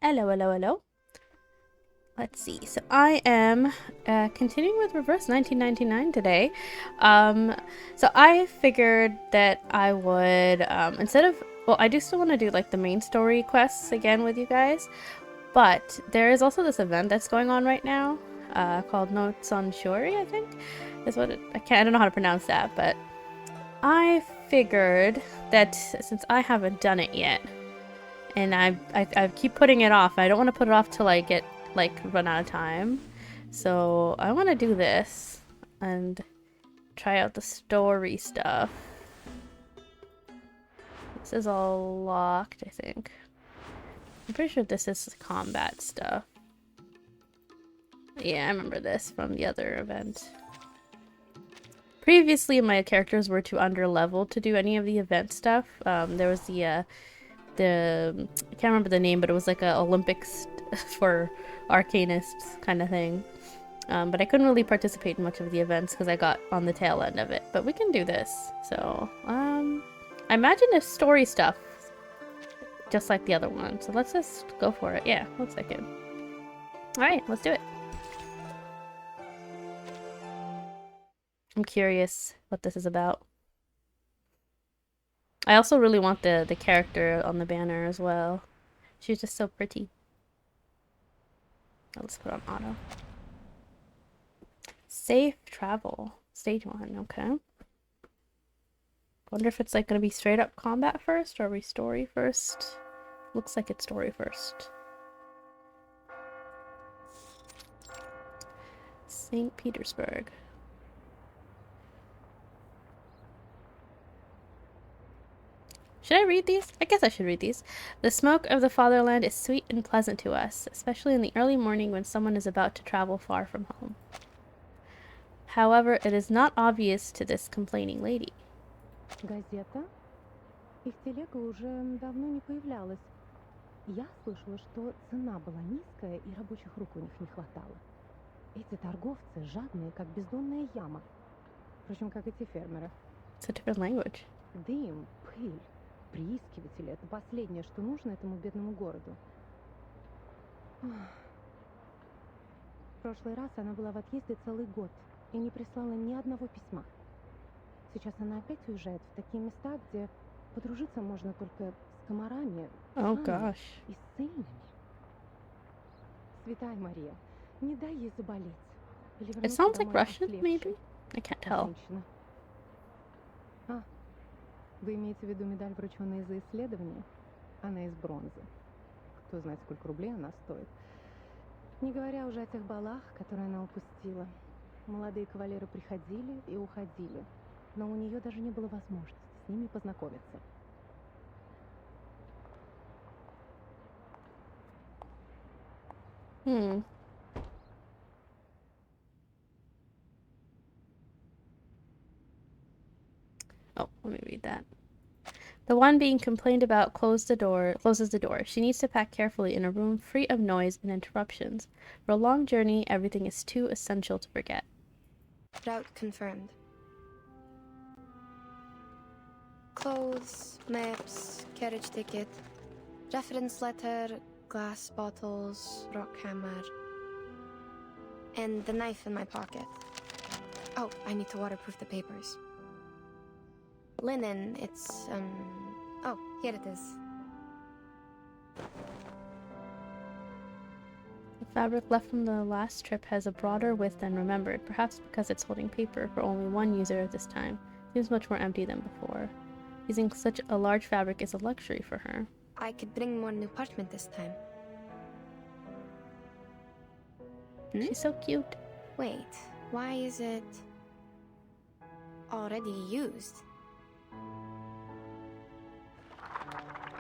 Hello, hello, hello. Let's see. So I am continuing with Reverse 1999 today. So I figured that I would, instead of, well, I do still want to do like the main story quests again with you guys, but there is also this event that's going on right now, called Notes on Shuori, I think, is what I don't know how to pronounce that, but I figured that since I haven't done it yet, and I keep putting it off. I don't want to put it off till I get run out of time. So I want to do this and try out the story stuff. This is all locked, I think. I'm pretty sure this is combat stuff. Yeah, I remember this from the other event. Previously, my characters were too under-leveled to do any of the event stuff. There was the I can't remember the name, but it was like a Olympics for arcanists kind of thing. But I couldn't really participate in much of the events because I got on the tail end of it. But we can do this. So, I imagine it's story stuff, just like the other one. So let's just go for it. Yeah, looks like it. Alright, let's do it. I'm curious what this is about. I also really want the character on the banner as well. She's just so pretty. Let's put on auto. Safe travel. Stage 1, okay. Wonder if it's like gonna be straight up combat first or are we story first? Looks like it's story first. St. Petersburg. Should I read these? I guess I should read these. The smoke of the fatherland is sweet and pleasant to us, especially in the early morning when someone is about to travel far from home. However, it is not obvious to this complaining lady. Газета? Их телега уже давно не появлялась. Я слышала, что цена была низкая и рабочих рук у них не хватало. Эти торговцы жадные, как бездонная яма. Впрочем, как и те фермеры. It's a different language. Дым, пыль, приискиватели — это последнее, что нужно этому бедному городу. В прошлый раз она была в отъезде целый год и не прислала ни одного письма. Сейчас она опять уезжает в такие места, где подружиться можно только с комарами, gosh. и с сильными. Святая Мария, не дай ей заболеть. It sounds like Russian, maybe? I can't tell. Вы имеете в виду медаль, врученная за исследование? Она из бронзы. Кто знает, сколько рублей она стоит. Не говоря уже о тех балах, которые она упустила. Молодые кавалеры приходили и уходили, но у нее даже не было возможности с ними познакомиться. Oh, let me read that. The one being complained about closes the door. She needs to pack carefully in a room free of noise and interruptions. For a long journey, everything is too essential to forget. Route confirmed. Clothes, maps, carriage ticket, reference letter, glass bottles, rock hammer, and the knife in my pocket. Oh, I need to waterproof the papers. Linen, it's, oh, here it is. The fabric left from the last trip has a broader width than remembered, perhaps because it's holding paper for only one user at this time. Seems much more empty than before. Using such a large fabric is a luxury for her. I could bring more new parchment this time. She's so cute. Wait, why is it already used?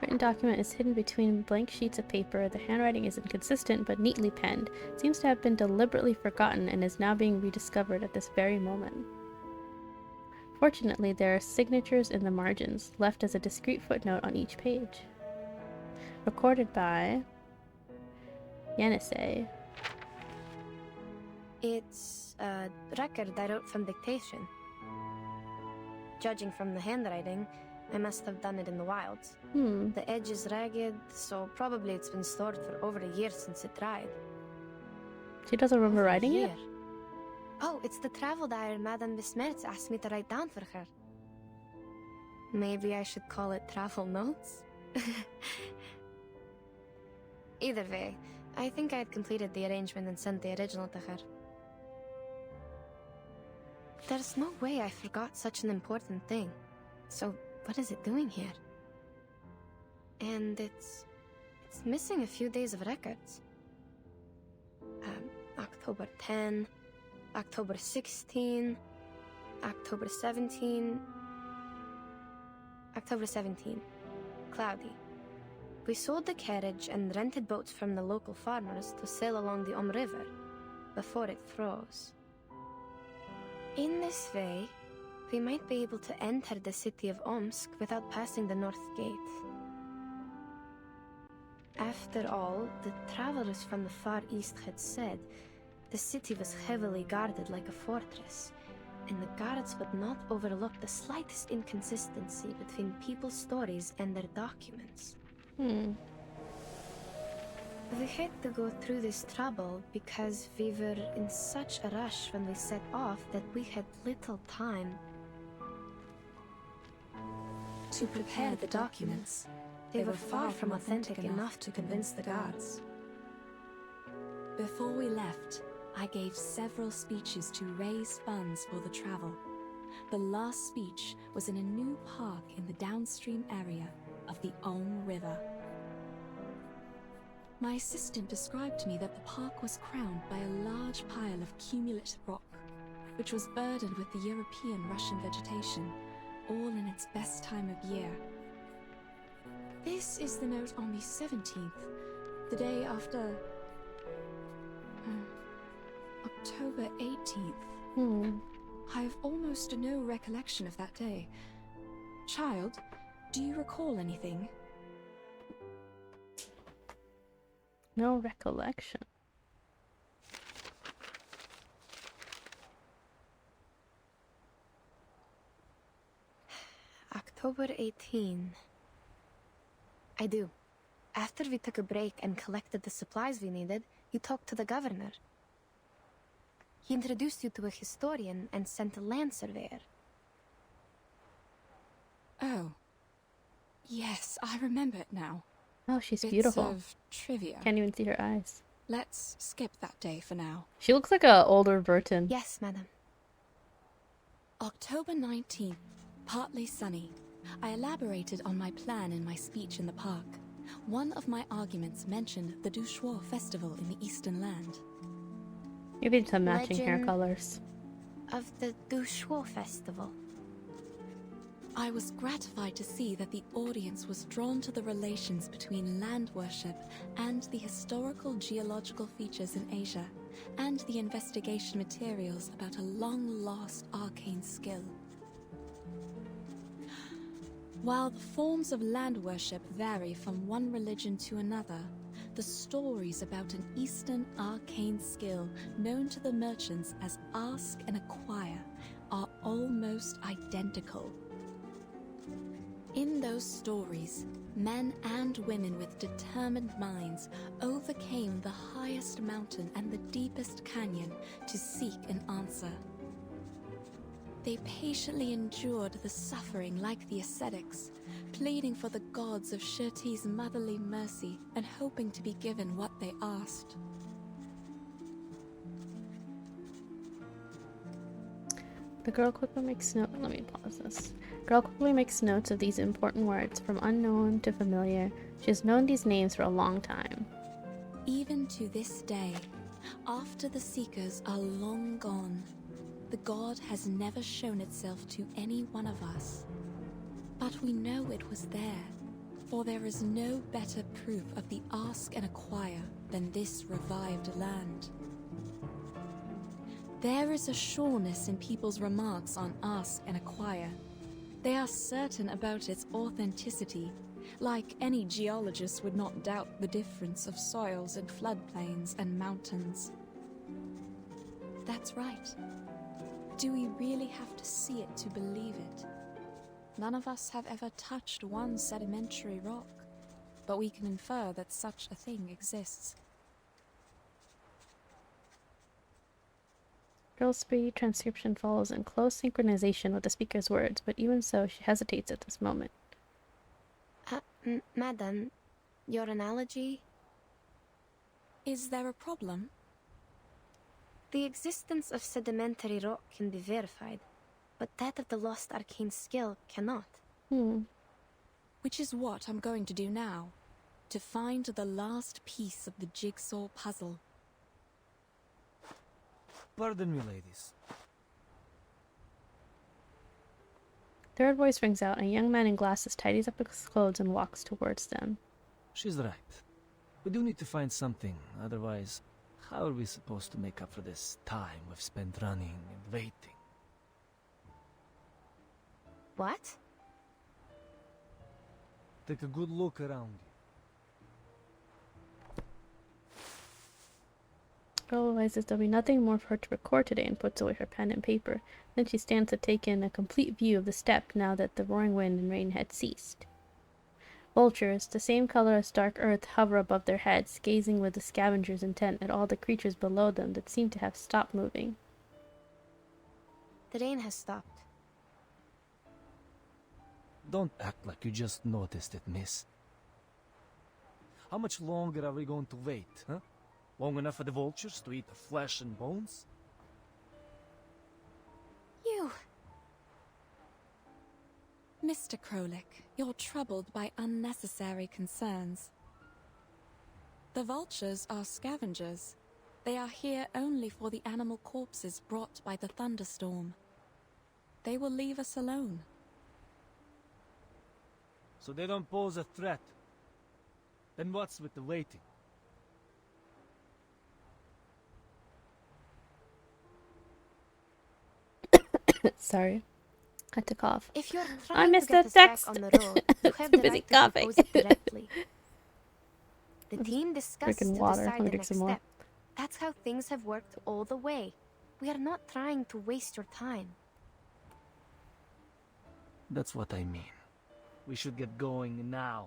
Written document is hidden between blank sheets of paper. The handwriting is inconsistent but neatly penned. It seems to have been deliberately forgotten and is now being rediscovered at this very moment. Fortunately, there are signatures in the margins, left as a discreet footnote on each page. Recorded by Yenisei. It's a record I wrote from dictation. Judging from the handwriting, I must have done it in the wilds. The edge is ragged, so probably it's been stored for over a year since it dried. She doesn't remember Over a writing it? year. Oh, it's the travel diary Madame Besmertz asked me to write down for her. Maybe I should call it travel notes? Either way, I think I had completed the arrangement and sent the original to her. There's no way I forgot such an important thing. So, what is it doing here? And it's missing a few days of records. October 10, October 16, October 17, October 17, cloudy. We sold the carriage and rented boats from the local farmers to sail along the River before it froze. In this way, we might be able to enter the city of Omsk without passing the North Gate. After all, the travelers from the Far East had said the city was heavily guarded like a fortress, and the guards would not overlook the slightest inconsistency between people's stories and their documents. We had to go through this trouble because we were in such a rush when we set off that we had little time to prepare the documents. They were far from authentic enough to convince the guards. Before we left, I gave several speeches to raise funds for the travel. The last speech was in a new park in the downstream area of the River. My assistant described to me that the park was crowned by a large pile of cumulate rock, which was burdened with the European Russian vegetation, all in its best time of year. This is the note on the 17th, the day after October 18th. I have almost no recollection of that day. Child, do you recall anything? No recollection. October 18. I do. After we took a break and collected the supplies we needed, you talked to the governor. He introduced you to a historian and sent a land surveyor. Oh. Yes, I remember it now. Oh, she's Bits beautiful. of trivia. Can't even see her eyes. Let's skip that day for now. She looks like a older Burton. Yes, madam. October 19th, partly sunny. I elaborated on my plan in my speech in the park. One of my arguments mentioned the Shuori festival in the Eastern Land. Maybe some matching hair Legend colors. Of the Shuori festival. I was gratified to see that the audience was drawn to the relations between land worship and the historical geological features in Asia, and the investigation materials about a long-lost arcane skill. While the forms of land worship vary from one religion to another, the stories about an Eastern arcane skill known to the merchants as ask and acquire are almost identical. In those stories, men and women with determined minds overcame the highest mountain and the deepest canyon to seek an answer. They patiently endured the suffering like the ascetics, pleading for the gods of Shuori's motherly mercy and hoping to be given what they asked. The girl quickly makes note. Let me pause this. Girl quickly makes notes of these important words, from unknown to familiar. She has known these names for a long time. Even to this day, after the Seekers are long gone, the god has never shown itself to any one of us. But we know it was there, for there is no better proof of the ask and acquire than this revived land. There is a sureness in people's remarks on ask and acquire. They are certain about its authenticity, like any geologist would not doubt the difference of soils in floodplains and mountains. That's right. Do we really have to see it to believe it? None of us have ever touched one sedimentary rock, but we can infer that such a thing exists. Girl's speed transcription follows in close synchronization with the speaker's words, but even so, she hesitates at this moment. Madam, your analogy? Is there a problem? The existence of sedimentary rock can be verified, but that of the lost arcane skill cannot. Which is what I'm going to do now, to find the last piece of the jigsaw puzzle. Pardon me, ladies. Third voice rings out, and a young man in glasses tidies up his clothes and walks towards them. She's right. We do need to find something, otherwise, how are we supposed to make up for this time we've spent running and waiting? What? Take a good look around you. Girl realizes there'll be nothing more for her to record today and puts away her pen and paper. Then she stands to take in a complete view of the steppe now that the roaring wind and rain had ceased. Vultures, the same color as dark earth, hover above their heads, gazing with the scavenger's intent at all the creatures below them that seem to have stopped moving. The rain has stopped. Don't act like you just noticed it, miss. How much longer are we going to wait, huh? Long enough for the vultures to eat the flesh and bones? You! Mr. Krolik, you're troubled by unnecessary concerns. The vultures are scavengers. They are here only for the animal corpses brought by the thunderstorm. They will leave us alone. So they don't pose a threat. Then what's with the waiting? Sorry. I had to cough. If you're I trying missed to get the us back text. on the road, you have Too the busy right to coughing. propose it directly. The team discussed Freaking to water. decide Let me the drink next some more. step. That's how things have worked all the way. We are not trying to waste your time. That's what I mean. We should get going now.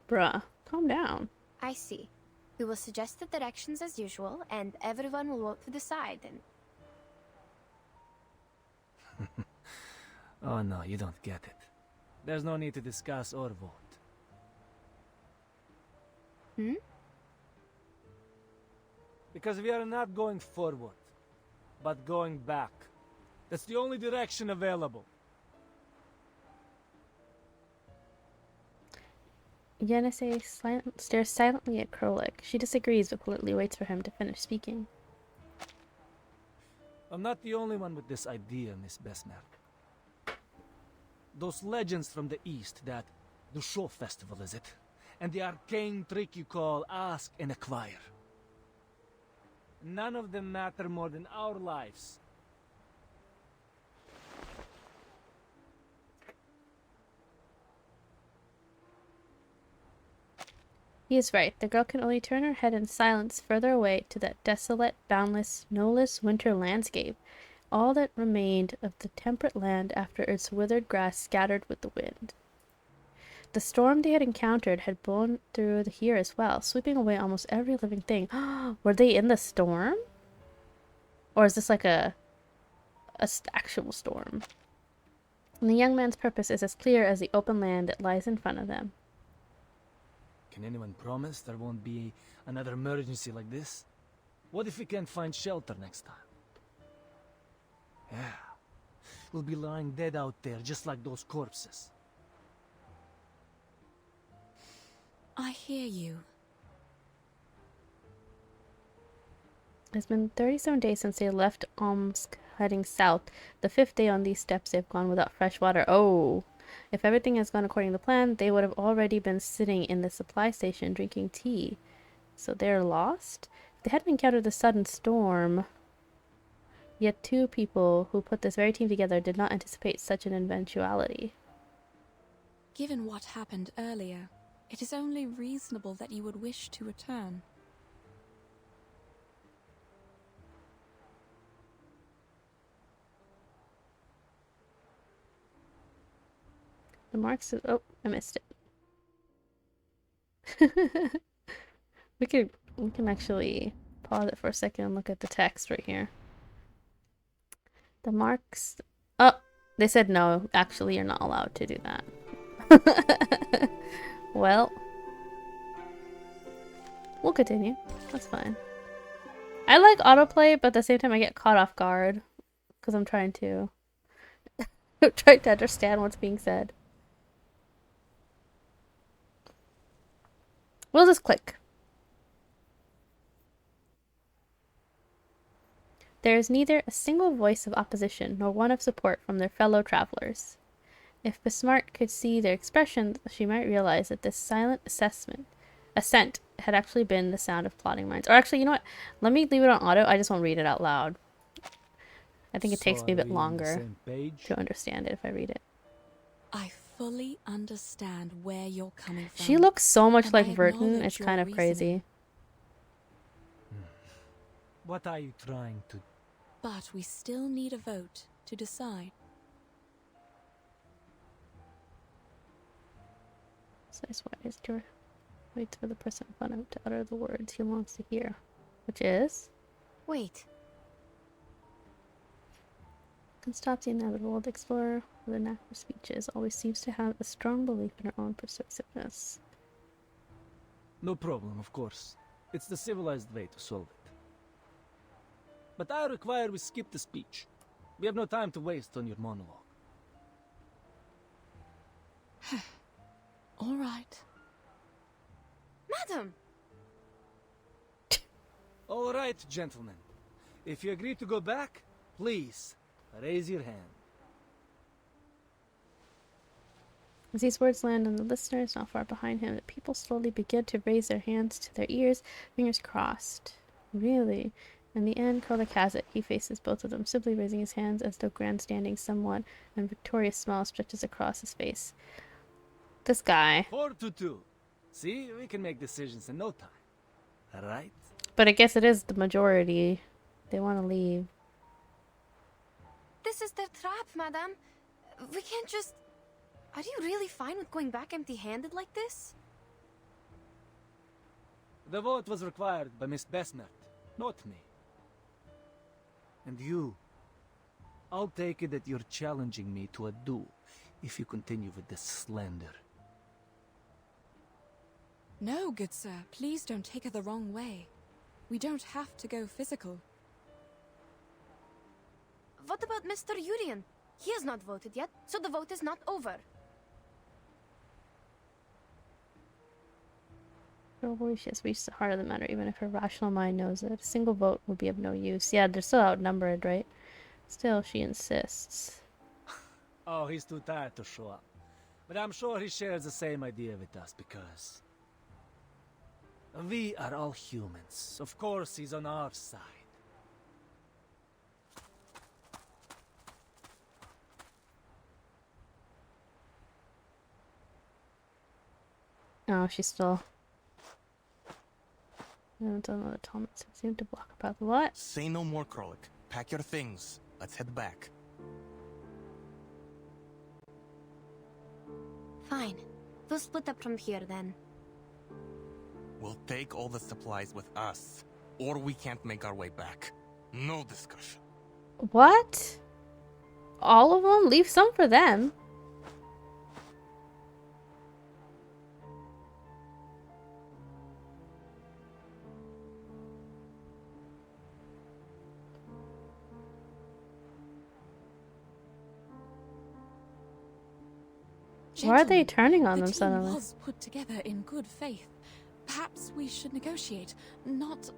Bruh, calm down. I see. We will suggest the directions as usual, and everyone will vote to decide. And Oh no, you don't get it. There's no need to discuss or vote. Because we are not going forward, but going back. That's the only direction available. Yenisei stares silently at Krolik. She disagrees, but politely waits for him to finish speaking. I'm not the only one with this idea, Miss Besmer. Those legends from the East, that the show festival, is it? And the arcane trick you call ask and acquire. None of them matter more than our lives. He is right. The girl can only turn her head in silence further away to that desolate, boundless, snowless winter landscape, all that remained of the temperate land after its withered grass scattered with the wind. The storm they had encountered had blown through here as well, sweeping away almost every living thing. Were they in the storm? Or is this like a actual storm? And the young man's purpose is as clear as the open land that lies in front of them. Can anyone promise there won't be another emergency like this? What if we can't find shelter next time? Yeah. We'll be lying dead out there just like those corpses. I hear you. It's been 37 days since they left Omsk heading south. The 5th day on these steps they've gone without fresh water. Oh! If everything has gone according to plan, they would have already been sitting in the supply station drinking tea. So they're lost? They hadn't encountered the sudden storm. Yet 2 people who put this very team together did not anticipate such an eventuality. Given what happened earlier, it is only reasonable that you would wish to return. The marks is, oh, I missed it. we can actually pause it for a second and look at the text right here. The marks, oh, they said no, actually you're not allowed to do that. Well, we'll continue. That's fine. I like autoplay, but at the same time I get caught off guard because I'm trying to understand what's being said. We'll just click. There is neither a single voice of opposition nor one of support from their fellow travelers. If Bismarck could see their expressions, she might realize that this silent assent had actually been the sound of plotting minds. Or actually, you know what? Let me leave it on auto. I just won't read it out loud. I think it takes me a bit longer to understand it if I read it. I fully understand where you're coming from. She looks so much and like I Verton. acknowledge It's your kind of reasoning. crazy. What are you trying to... But we still need a vote to decide. Size wise, to wait for the person in front of him to utter the words he wants to hear, which is Wait. Constance, the inevitable explorer with a knack for speeches, always seems to have a strong belief in her own persuasiveness. No problem, of course. It's the civilized way to solve it. But I require we skip the speech. We have no time to waste on your monologue. All right. Madam! All right, gentlemen. If you agree to go back, please, raise your hand. As these words land on the listeners not far behind him, the people slowly begin to raise their hands to their ears, fingers crossed. Really? In the end, Kodak has it. He faces both of them, simply raising his hands as though grandstanding somewhat, and a victorious smile stretches across his face. This guy. 4-2. See, we can make decisions in no time. All right? But I guess it is the majority. They want to leave. This is their trap, madam. We can't just... Are you really fine with going back empty-handed like this? The vote was required by Miss Besnert, not me. And you. I'll take it that you're challenging me to a duel if you continue with this slander. No, good sir, please don't take it the wrong way. We don't have to go physical. What about Mr. Urian? He has not voted yet, so the vote is not over. Probably she has reached the heart of the matter, even if her rational mind knows that a single vote would be of no use. Yeah, they're still outnumbered, right? Still, she insists. Oh, he's too tired to show up. But I'm sure he shares the same idea with us because... we are all humans. Of course, he's on our side. Oh, she's still... I don't know the Thomas seemed to block about the what? Say no more, Krolik. Pack your things. Let's head back. Fine. We'll split up from here then. We'll take all the supplies with us, or we can't make our way back. No discussion. What? All of them? Leave some for them. Why are they turning on the them team suddenly? was put together in good faith. Perhaps we should negotiate, not...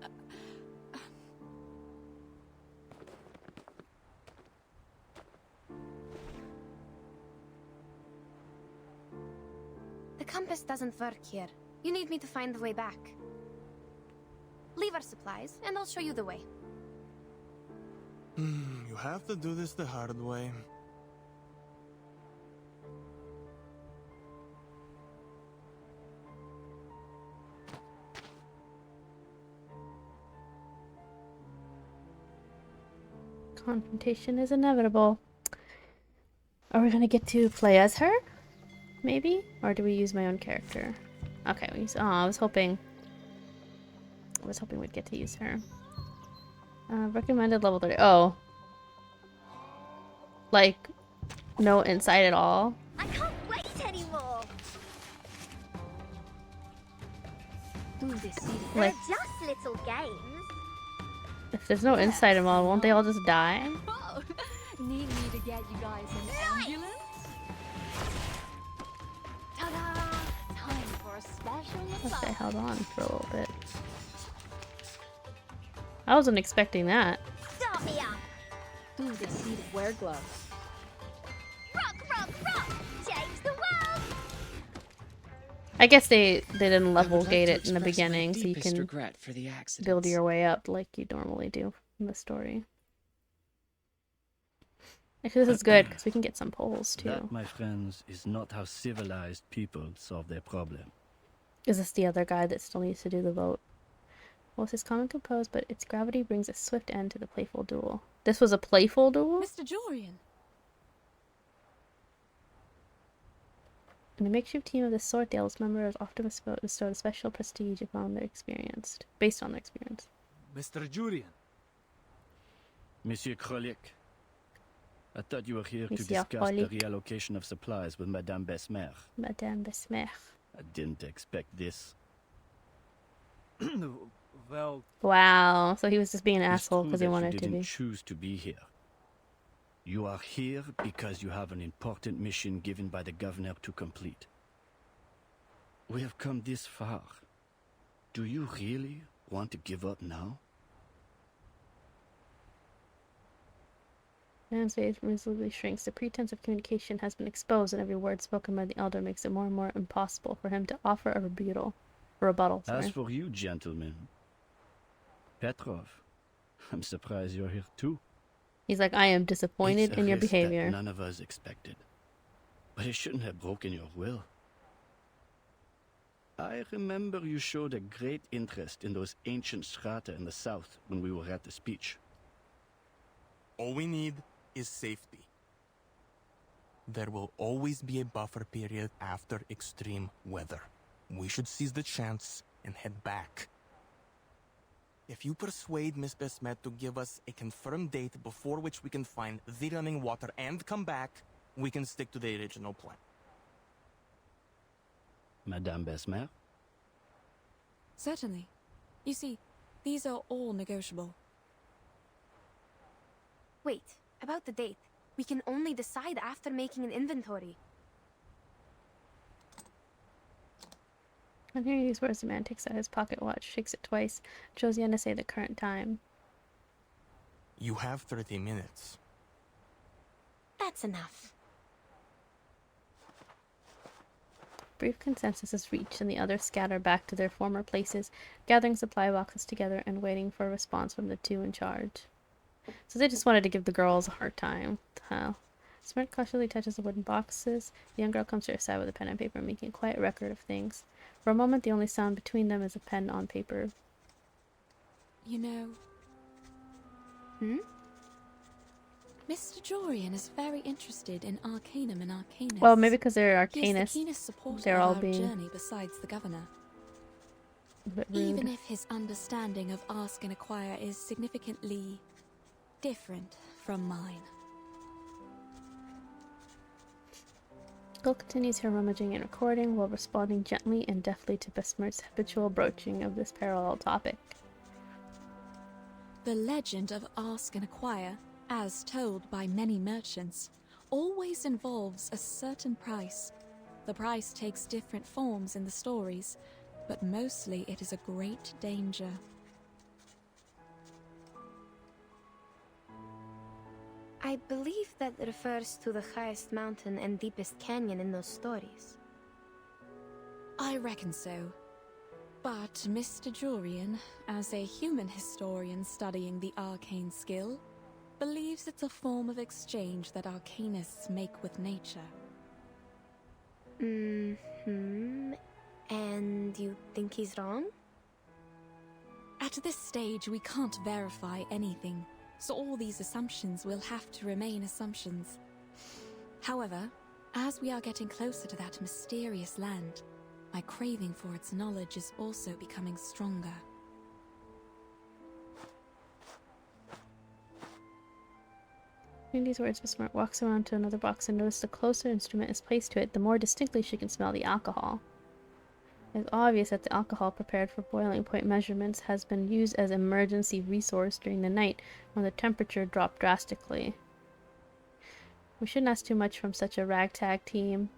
The compass doesn't work here. You need me to find the way back. Leave our supplies, and I'll show you the way. You have to do this the hard way. Confrontation is inevitable. Are we gonna get to play as her? maybe? Or do we use my own character? Okay, we use, oh, I was hoping we'd get to use her. Recommended level 30. Oh. Like, no insight at all. I can't wait anymore. Like, They're just little games. if there's no insight involved, won't they all just die? Oh, need me to get you guys an ambulance? Ta-da! Time for a special Let's say massage. held on for a little bit. I wasn't expecting that. Start me up. Ooh, they need to wear gloves. Rock, rock, rock. Change the world. I guess they didn't level I would like gate to it in the express my beginning, so you deepest can regret for the accidents. build your way up like you normally do in the story. Actually, this is good because we can get some polls too. That, my friends, is not how civilized people solve their problem. Is this the other guy that still needs to do the vote? Well, this is common composed, but its gravity brings a swift end to the playful duel. This was a playful duel? Mr. Jorian. In a makeshift team of this sort, the eldest member is often bestowed special prestige upon their experienced, based on their experience. Mr. Jurian. Monsieur Krolik, I thought you were here to Monsieur discuss the Krolik. reallocation of supplies with Madame Besmer. Madame Besmer. I didn't expect this. Well, Wow, so he was just being an It's asshole true because he that wanted you to didn't be. choose to be here. You are here because you have an important mission given by the governor to complete. We have come this far. Do you really want to give up now? Man's face resolutely shrinks. The pretense of communication has been exposed, and every word spoken by the elder makes it more and more impossible for him to offer a rebuttal. As Sorry. for you, gentlemen, Petrov, I'm surprised you're here too. He's like, I am It's disappointed a in your risk that behavior. none of us expected. But it shouldn't have broken your will. I remember you showed a great interest in those ancient strata in the south when we were at the speech. All we need is safety. There will always be a buffer period after extreme weather. We should seize the chance and head back. If you persuade Miss Besmet to give us a confirmed date before which we can find the running water and come back, we can stick to the original plan. Madame Besmer? Certainly. You see, these are all negotiable. Wait, about the date. We can only decide after making an inventory. On hearing these words, the man takes out his pocket watch, shakes it twice, shows Yen to say the current time. You have 30 minutes. That's enough. Brief consensus is reached, and the others scatter back to their former places, gathering supply boxes together and waiting for a response from the two in charge. So they just wanted to give the girls a hard time. What the hell? Smart cautiously touches the wooden boxes. The young girl comes to her side with a pen and paper, making a quiet record of things. For a moment, the only sound between them is a pen on paper. You know, Mr. Jorian is very interested in Arcanum and Arcanus. Well, maybe because they're He is the arcanists, keenest supporter they're of all our being journey besides the governor. a bit rude. Even if his understanding of ask and acquire is significantly different from mine. Girl continues her rummaging and recording while responding gently and deftly to Besmert's habitual broaching of this parallel topic. The legend of ask and acquire, as told by many merchants, always involves a certain price. The price takes different forms in the stories, but mostly it is a great danger. I believe that refers to the highest mountain and deepest canyon in those stories. I reckon so. But Mr. Jorian, as a human historian studying the arcane skill, believes it's a form of exchange that arcanists make with nature. And you think he's wrong? At this stage, we can't verify anything, so all these assumptions will have to remain assumptions. However, As we are getting closer to that mysterious land, my craving for its knowledge is also becoming stronger. Reading these words, Miss Smart walks around to another box and notices the closer instrument is placed to it, the more distinctly she can smell the alcohol. It's obvious that the alcohol prepared for boiling point measurements has been used as an emergency resource during the night when the temperature dropped drastically. We shouldn't ask too much from such a ragtag team.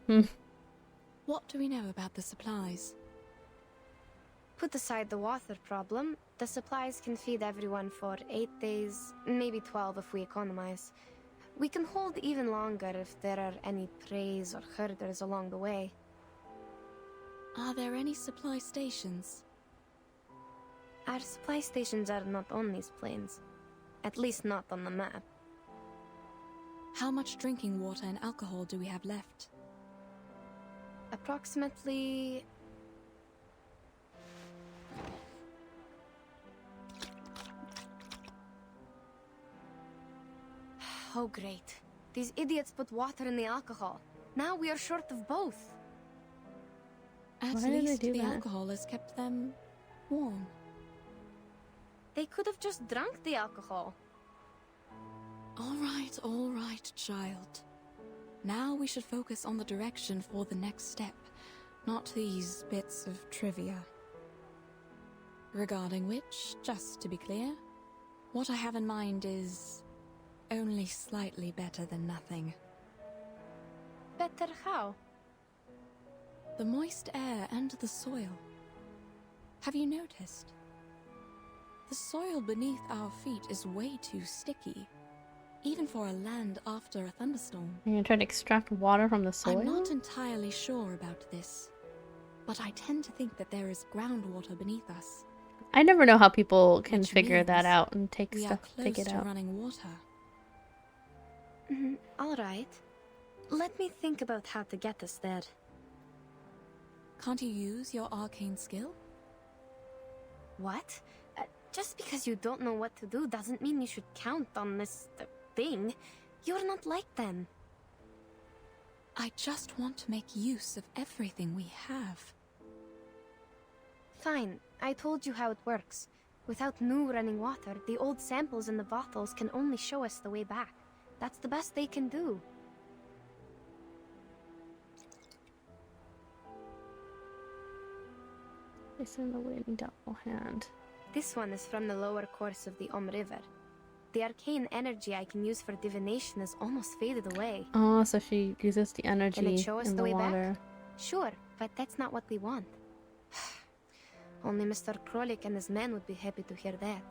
What do we know about the supplies? Put aside the water problem, the supplies can feed everyone for 8 days, maybe 12 if we economize. We can hold even longer if there are any preys or herders along the way. Are there any supply stations? Our supply stations are not on these plains. At least not on the map. How much drinking water and alcohol do we have left? Approximately... Oh great. These idiots put water in the alcohol. Now we are short of both. At Why did they least do the that? alcohol has kept them warm. They could have just drunk the alcohol. All right, child. Now we should focus on the direction for the next step, not these bits of trivia. Regarding which, just to be clear, what I have in mind is only slightly better than nothing. Better how? The moist air and the soil. Have you noticed? The soil beneath our feet is way too sticky, even for a land after a thunderstorm. You're gonna try to extract water from the soil? I'm not entirely sure about this, but I tend to think that there is groundwater beneath us. I never know how people can Which figure that means out and take We are stuff, close take it to out. running water. All right. Let me think about how to get us there. Can't you use your arcane skill? What? Just because you don't know what to do doesn't mean you should count on this thing. You're not like them. I just want to make use of everything we have. Fine, I told you how it works. Without new running water, the old samples in the bottles can only show us the way back. That's the best they can do. It's in the waiting double hand. This one is from the lower course of the River. The arcane energy I can use for divination is almost faded away. Oh, so she uses the energy Can it show us in the the way water. back? Sure, but that's not what we want. Only Mr. Krolik and his men would be happy to hear that.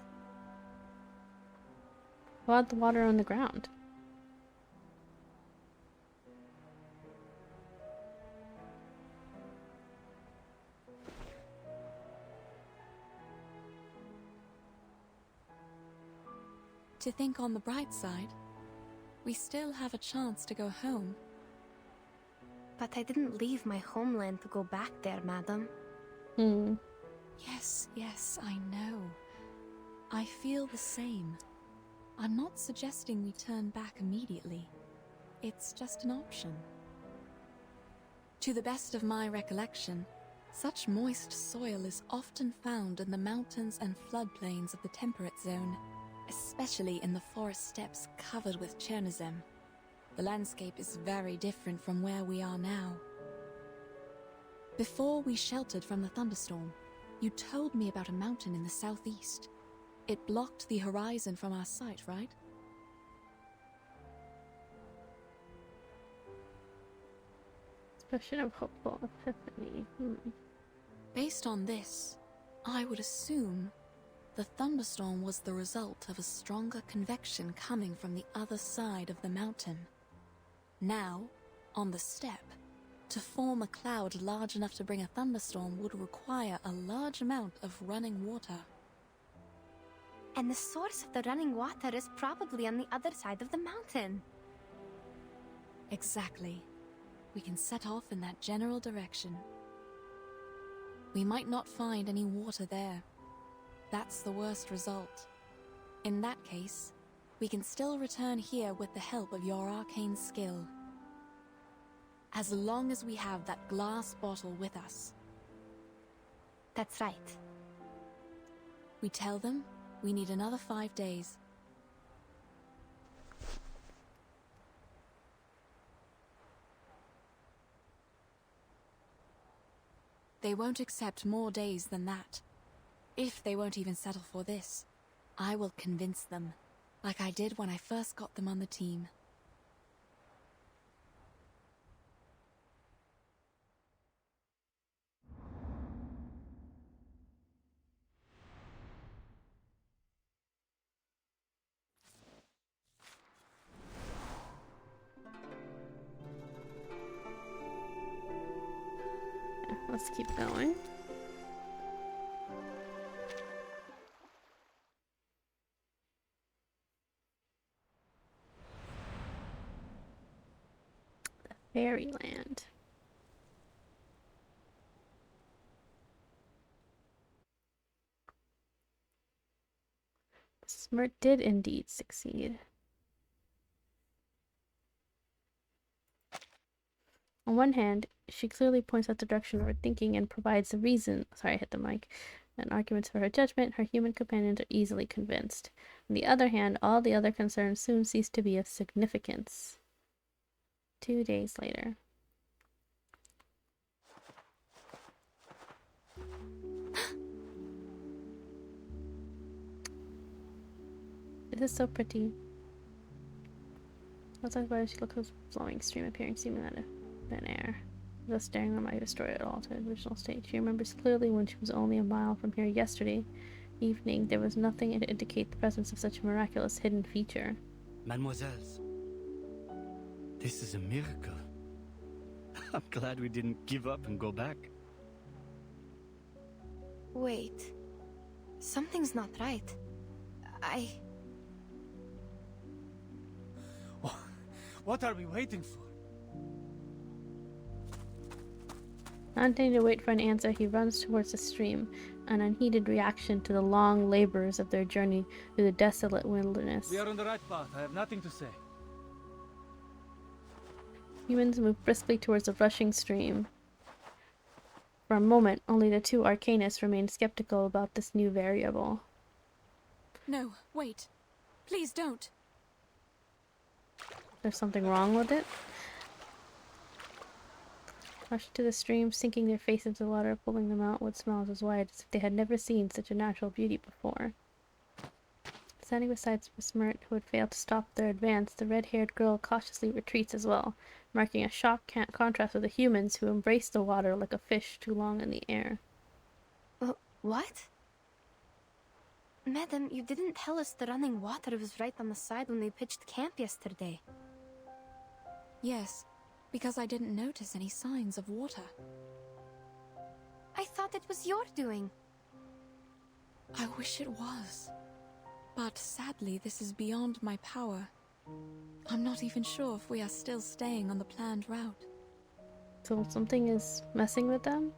What about the water on the ground? To think on the bright side, we still have a chance to go home. But I didn't leave my homeland to go back there, madam. Yes, I know. I feel the same. I'm not suggesting we turn back immediately. It's just an option. To the best of my recollection, such moist soil is often found in the mountains and floodplains of the temperate zone, especially in the forest steppes covered with Chernozem. The landscape is very different from where we are now. Before we sheltered from the thunderstorm, you told me about a mountain in the southeast. It blocked the horizon from our sight, right? Expression of hopeful epiphany. Based on this, I would assume the thunderstorm was the result of a stronger convection coming from the other side of the mountain. Now, on the steppe, to form a cloud large enough to bring a thunderstorm would require a large amount of running water. And the source of the running water is probably on the other side of the mountain. Exactly. We can set off in that general direction. We might not find any water there. That's the worst result. In that case, we can still return here with the help of your arcane skill. as long as we have that glass bottle with us. That's right. We tell them we need another 5 days. They won't accept more days than that. If they won't even settle for this, I will convince them, like I did when I first got them on the team. Let's keep going. The Fairyland. Smirt did indeed succeed. On one hand, she clearly points out the direction of her thinking and provides a reason. Sorry, I hit the mic. And arguments for her judgment. Her human companions are easily convinced. On the other hand, all the other concerns soon cease to be of significance. 2 days later. This is so pretty. Outside by she looks like a flowing stream appearing seemingly out of thin air. Thus staring on my destroy it all to its original state. She remembers clearly when she was only a mile from here yesterday evening. There was nothing to indicate the presence of such a miraculous hidden feature. Mademoiselles, this is a miracle. I'm glad we didn't give up and go back. Wait. Something's not right. What are we waiting for? Not intending to wait for an answer, he runs towards the stream, an unheeded reaction to the long labors of their journey through the desolate wilderness. We are on the right path. I have nothing to say. Humans move briskly towards the rushing stream. For a moment, only the two arcanists remain skeptical about this new variable. No, wait. Please don't. There's something wrong with it? Rush to the stream, sinking their face into the water, pulling them out with smiles as wide as if they had never seen such a natural beauty before. Standing beside Smirt, who had failed to stop their advance, the red-haired girl cautiously retreats as well, marking a sharp contrast with the humans who embrace the water like a fish too long in the air. What? Madam, you didn't tell us the running water was right on the side when we pitched camp yesterday. Yes, because I didn't notice any signs of water. I thought it was your doing. I wish it was. But sadly, this is beyond my power. I'm not even sure if we are still staying on the planned route. So something is messing with them?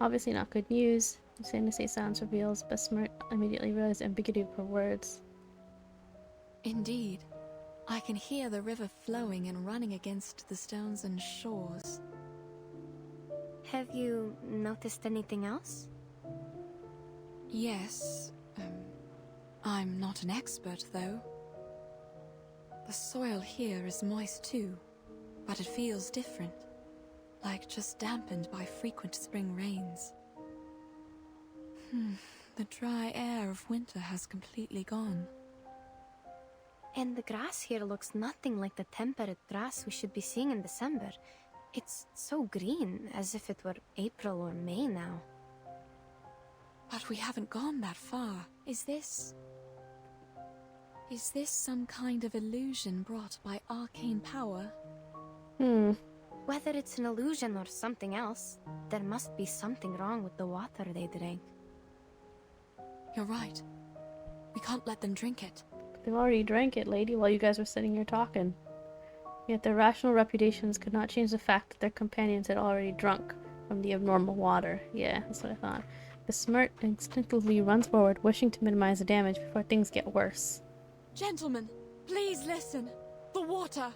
Obviously not good news. Saying to say silence reveals, but Smirt immediately realized the ambiguity of her words. Indeed. I can hear the river flowing and running against the stones and shores. Have you noticed anything else? Yes. I'm not an expert, though. The soil here is moist too, but it feels different. Like just dampened by frequent spring rains. The dry air of winter has completely gone. And the grass here looks nothing like the temperate grass we should be seeing in December. It's so green, as if it were April or May now. But we haven't gone that far. Is this some kind of illusion brought by arcane power? Whether it's an illusion or something else, there must be something wrong with the water they drank. You're right. We can't let them drink it. They've already drank it, lady, while you guys were sitting here talking. Yet their rational reputations could not change the fact that their companions had already drunk from the abnormal water. Yeah, that's what I thought. The Smirt instinctively runs forward, wishing to minimize the damage before things get worse. Gentlemen, please listen. The water!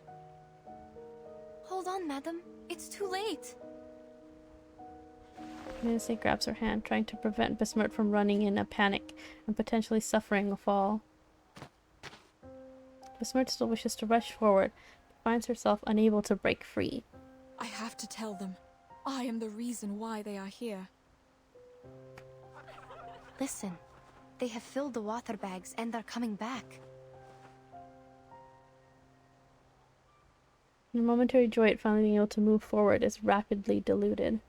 Hold on, madam. It's too late. Nancy grabs her hand, trying to prevent Besmert from running in a panic and potentially suffering a fall. Besmert still wishes to rush forward, but finds herself unable to break free. I have to tell them. I am the reason why they are here. Listen, they have filled the water bags and are coming back. The momentary joy at finally being able to move forward is rapidly diluted.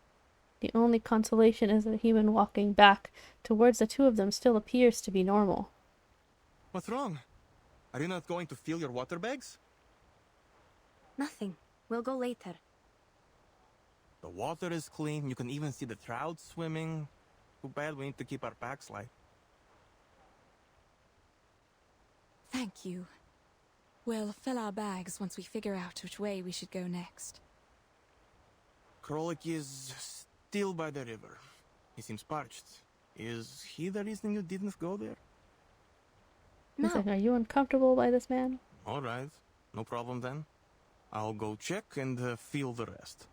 The only consolation is that the human walking back towards the two of them still appears to be normal. What's wrong? Are you not going to fill your water bags? Nothing. We'll go later. The water is clean. You can even see the trout swimming. Too bad we need to keep our packs light. Thank you. We'll fill our bags once we figure out which way we should go next. Krolik is still by the river. He seems parched. Is he the reason you didn't go there? No. He's like, are you uncomfortable by this man? All right. No problem then. I'll go check and feel the rest.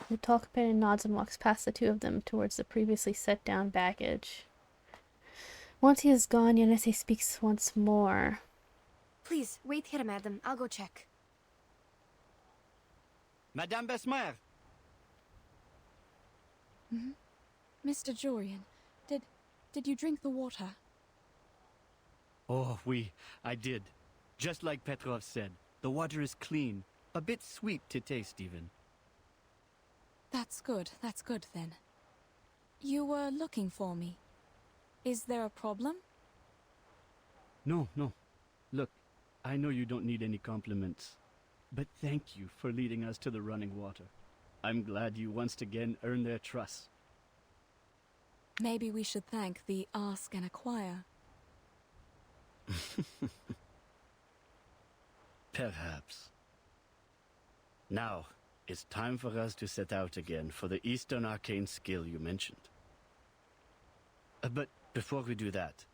The tall companion nods and walks past the two of them towards the previously set down baggage. Once he is gone, Yanese speaks once more. Please, wait here, madam. I'll go check. Madame Besmer! Mr. Jorian, did you drink the water? Oh, I did. Just like Petrov said, the water is clean. A bit sweet to taste, even. That's good then. You were looking for me. Is there a problem? No. Look, I know you don't need any compliments, but thank you for leading us to the running water. I'm glad you once again earned their trust. Maybe we should thank the Ask and Acquire. Perhaps. Now, it's time for us to set out again for the Eastern Arcane skill you mentioned. But before we do that,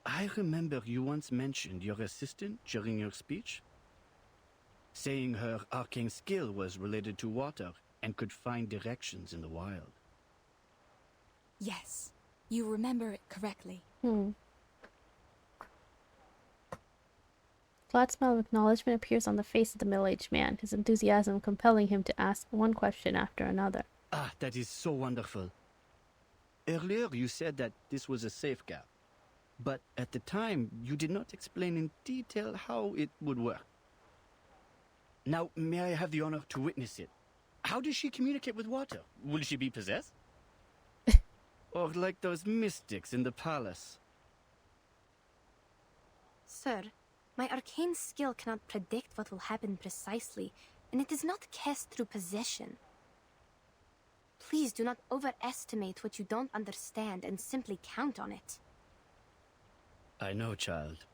I remember you once mentioned your assistant during your speech, saying her arcane skill was related to water and could find directions in the wild. Yes, you remember it correctly. Flat smile of acknowledgement appears on the face of the middle-aged man, his enthusiasm compelling him to ask one question after another. Ah, that is so wonderful. Earlier you said that this was a safe gap, but at the time you did not explain in detail how it would work. Now, may I have the honor to witness it? How does she communicate with water? Will she be possessed? Or like those mystics in the palace? Sir, my arcane skill cannot predict what will happen precisely, and it is not cast through possession. Please do not overestimate what you don't understand and simply count on it. I know, child.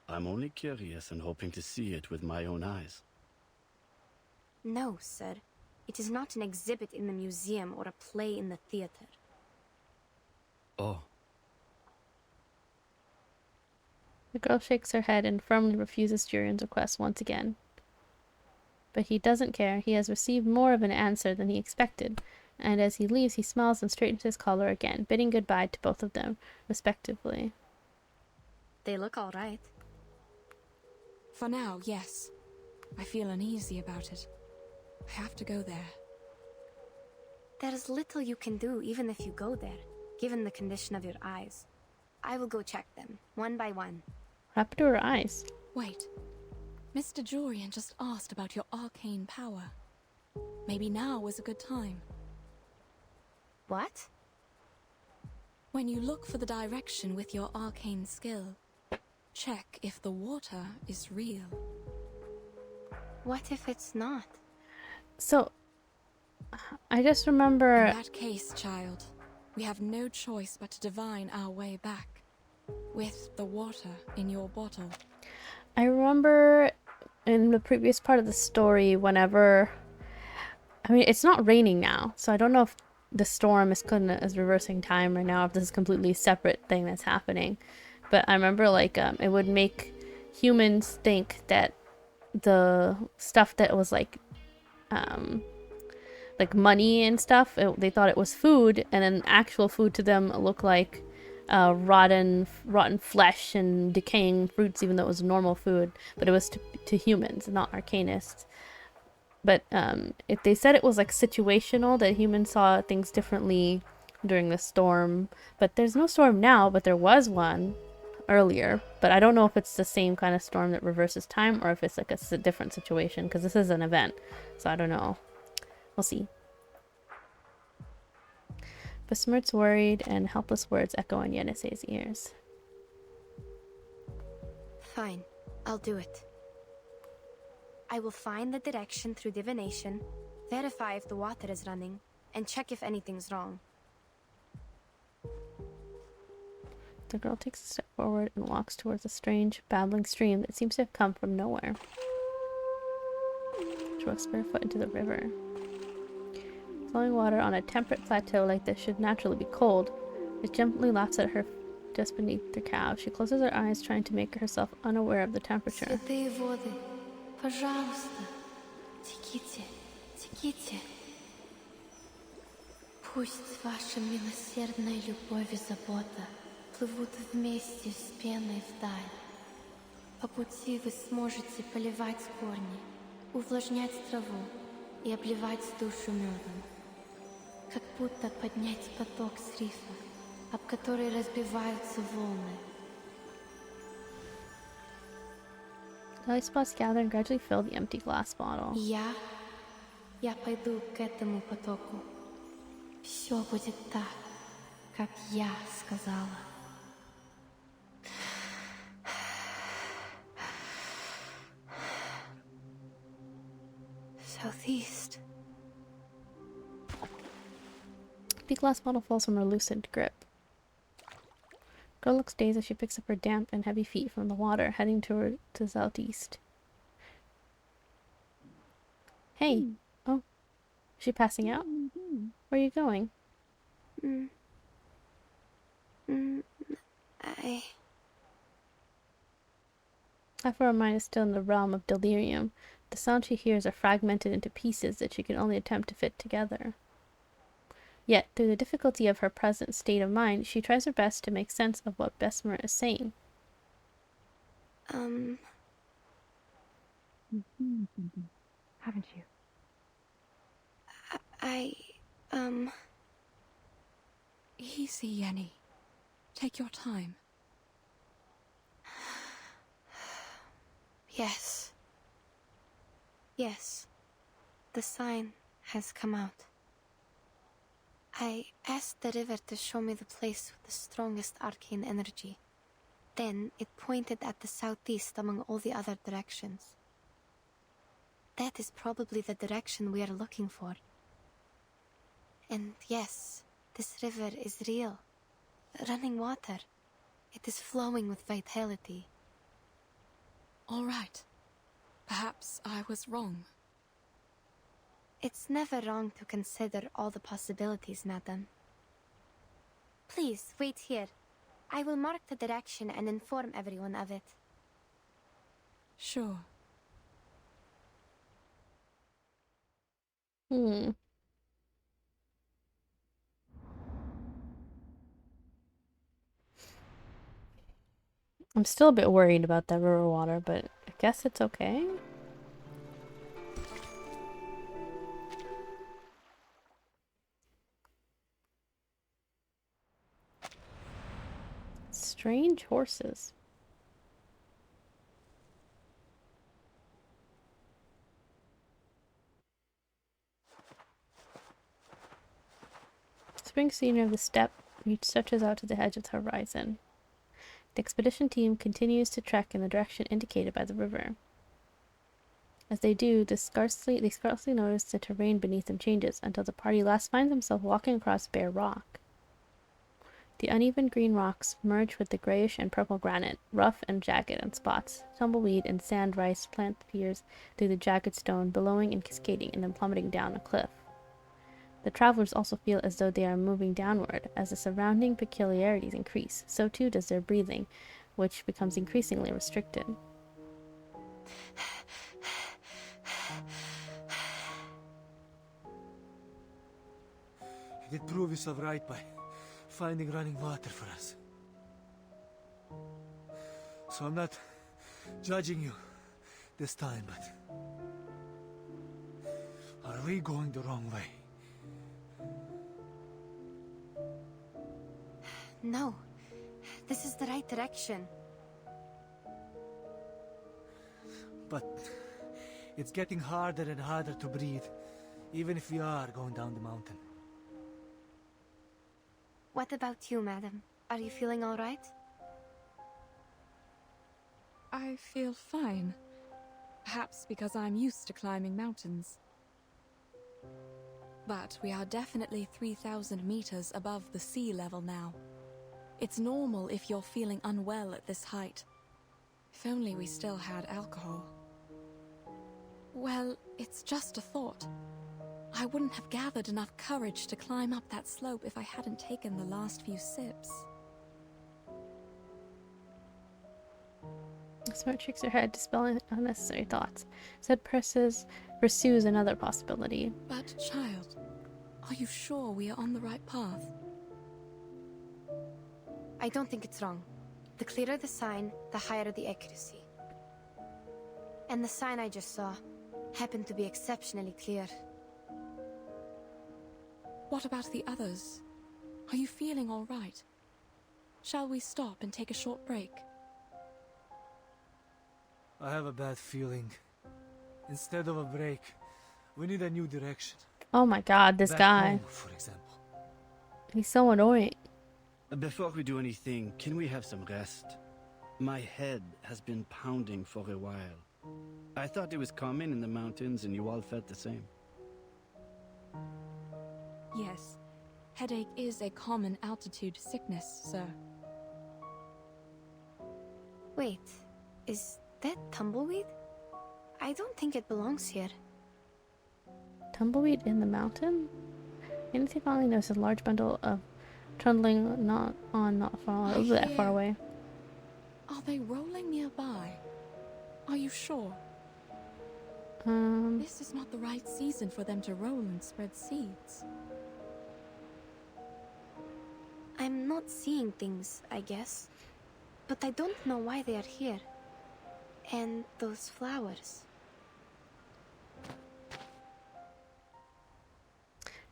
I'm only curious and hoping to see it with my own eyes. No, sir. It is not an exhibit in the museum or a play in the theater. Oh, The girl shakes her head and firmly refuses Jurian's request once again. But he doesn't care. He has received more of an answer than he expected, and as he leaves he smiles and straightens his collar again, bidding goodbye to both of them, respectively. They look all right. For now, yes. I feel uneasy about it. I have to go there. There's little you can do even if you go there, given the condition of your eyes. I will go check them, one by one. What happened to her eyes? Wait. Mr. Jorian just asked about your arcane power. Maybe now was a good time. What? When you look for the direction with your arcane skill, check if the water is real. What if it's not? So, I just remember... In that case, child, we have no choice but to divine our way back. With the water in your bottle. I remember in the previous part of the story whenever... I mean, it's not raining now, so I don't know if the storm is reversing time right now, if this is a completely separate thing that's happening. But I remember, like, it would make humans think that the stuff that was like money and stuff, they thought it was food, and then actual food to them looked like rotten flesh and decaying fruits, even though it was normal food. But it was to humans, not arcanists. But if they said it was like situational, that humans saw things differently during the storm. But there's no storm now, but there was one earlier. But I don't know if it's the same kind of storm that reverses time, or if it's like a different situation, because this is an event, so I don't know. We'll see. Besmirt's worried and helpless words echo in Yenisei's ears. Fine, I'll do it. I will find the direction through divination, verify if the water is running, and check if anything's wrong. The girl takes a step forward and walks towards a strange, babbling stream that seems to have come from nowhere. She walks barefoot into the river. Flowing water on a temperate plateau like this should naturally be cold. It gently laps at her just beneath the calf. She closes her eyes, trying to make herself unaware of the temperature. Святые воды, пожалуйста, теките, теките. Пусть ваша милосердная любовь и забота плывут вместе с пеной вдаль. По пути вы сможете поливать корни, увлажнять траву и обливать душу медом. Как будто поднять поток с рифа, об который разбиваются волны. Light spots gather and gradually fill the empty glass bottle. Я пойду к этому потоку. Все будет так, как я сказала. Southeast. The glass bottle falls from her loosened grip. Girl looks dazed as she picks up her damp and heavy feet from the water, heading toward the southeast. Hey! Oh. Is she passing out? Where are you going? Half of her mind is still in the realm of delirium. The sounds she hears are fragmented into pieces that she can only attempt to fit together. Yet, through the difficulty of her present state of mind, she tries her best to make sense of what Besmer is saying. Haven't you? Easy, Yenny. Take your time. Yes. Yes. The sign has come out. I asked the river to show me the place with the strongest arcane energy. Then it pointed at the southeast among all the other directions. That is probably the direction we are looking for. And yes, this river is real. Running water. It is flowing with vitality. All right. Perhaps I was wrong. It's never wrong to consider all the possibilities, madam. Please, wait here. I will mark the direction and inform everyone of it. Sure. I'm still a bit worried about that river water, but I guess it's okay. Strange horses. Spring scenery of the steppe stretches out to the edge of the horizon. The expedition team continues to trek in the direction indicated by the river. As they do, they scarcely notice the terrain beneath them changes until the party last finds themselves walking across bare rock. The uneven green rocks merge with the grayish and purple granite, rough and jagged in spots. Tumbleweed and sand rice plant piers through the jagged stone, billowing and cascading and then plummeting down a cliff. The travelers also feel as though they are moving downward. As the surrounding peculiarities increase, so too does their breathing, which becomes increasingly restricted. You did prove yourself right by finding running water for us. So I'm not judging you this time, but are we going the wrong way? No. This is the right direction. But it's getting harder and harder to breathe, even if we are going down the mountain. What about you, madam? Are you feeling all right? I feel fine. Perhaps because I'm used to climbing mountains. But we are definitely 3,000 meters above the sea level now. It's normal if you're feeling unwell at this height. If only we still had alcohol. Well, it's just a thought. I wouldn't have gathered enough courage to climb up that slope if I hadn't taken the last few sips. Smart shakes her head, dispelling unnecessary thoughts. Said pursues another possibility. But, child, are you sure we are on the right path? I don't think it's wrong. The clearer the sign, the higher the accuracy. And the sign I just saw happened to be exceptionally clear. What about the others? Are you feeling all right? Shall we stop and take a short break? I have a bad feeling. Instead of a break, we need a new direction. Oh my god, this Back guy. home, for example. He's so annoying. Before we do anything, can we have some rest? My head has been pounding for a while. I thought it was common in the mountains and you all felt the same. Yes. Headache is a common altitude sickness, sir. Wait, is that tumbleweed? I don't think it belongs here. Tumbleweed in the mountain? Nancy finally noticed a large bundle of trundling not far away. Are they rolling nearby? Are you sure? This is not the right season for them to roll and spread seeds. I'm not seeing things, I guess. But I don't know why they are here. And those flowers.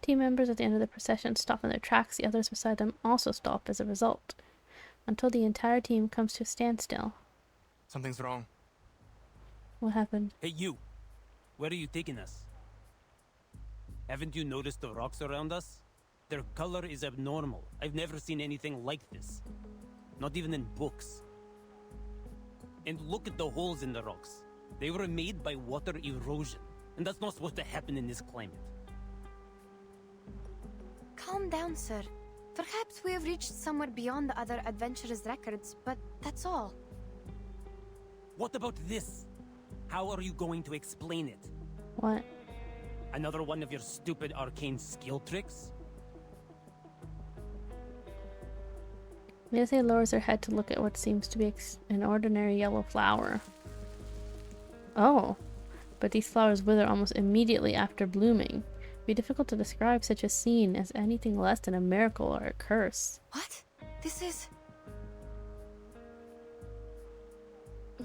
Team members at the end of the procession stop in their tracks. The others beside them also stop as a result, until the entire team comes to a standstill. Something's wrong. What happened? Hey, you! Where are you taking us? Haven't you noticed the rocks around us? Their color is abnormal. I've never seen anything like this. Not even in books. And look at the holes in the rocks. They were made by water erosion, and that's not supposed to happen in this climate. Calm down, sir. Perhaps we have reached somewhere beyond the other adventurers' records, but that's all. What about this? How are you going to explain it? What? Another one of your stupid arcane skill tricks? Nancy lowers her head to look at what seems to be an ordinary yellow flower. Oh, but these flowers wither almost immediately after blooming. It'd be difficult to describe such a scene as anything less than a miracle or a curse. What? This is...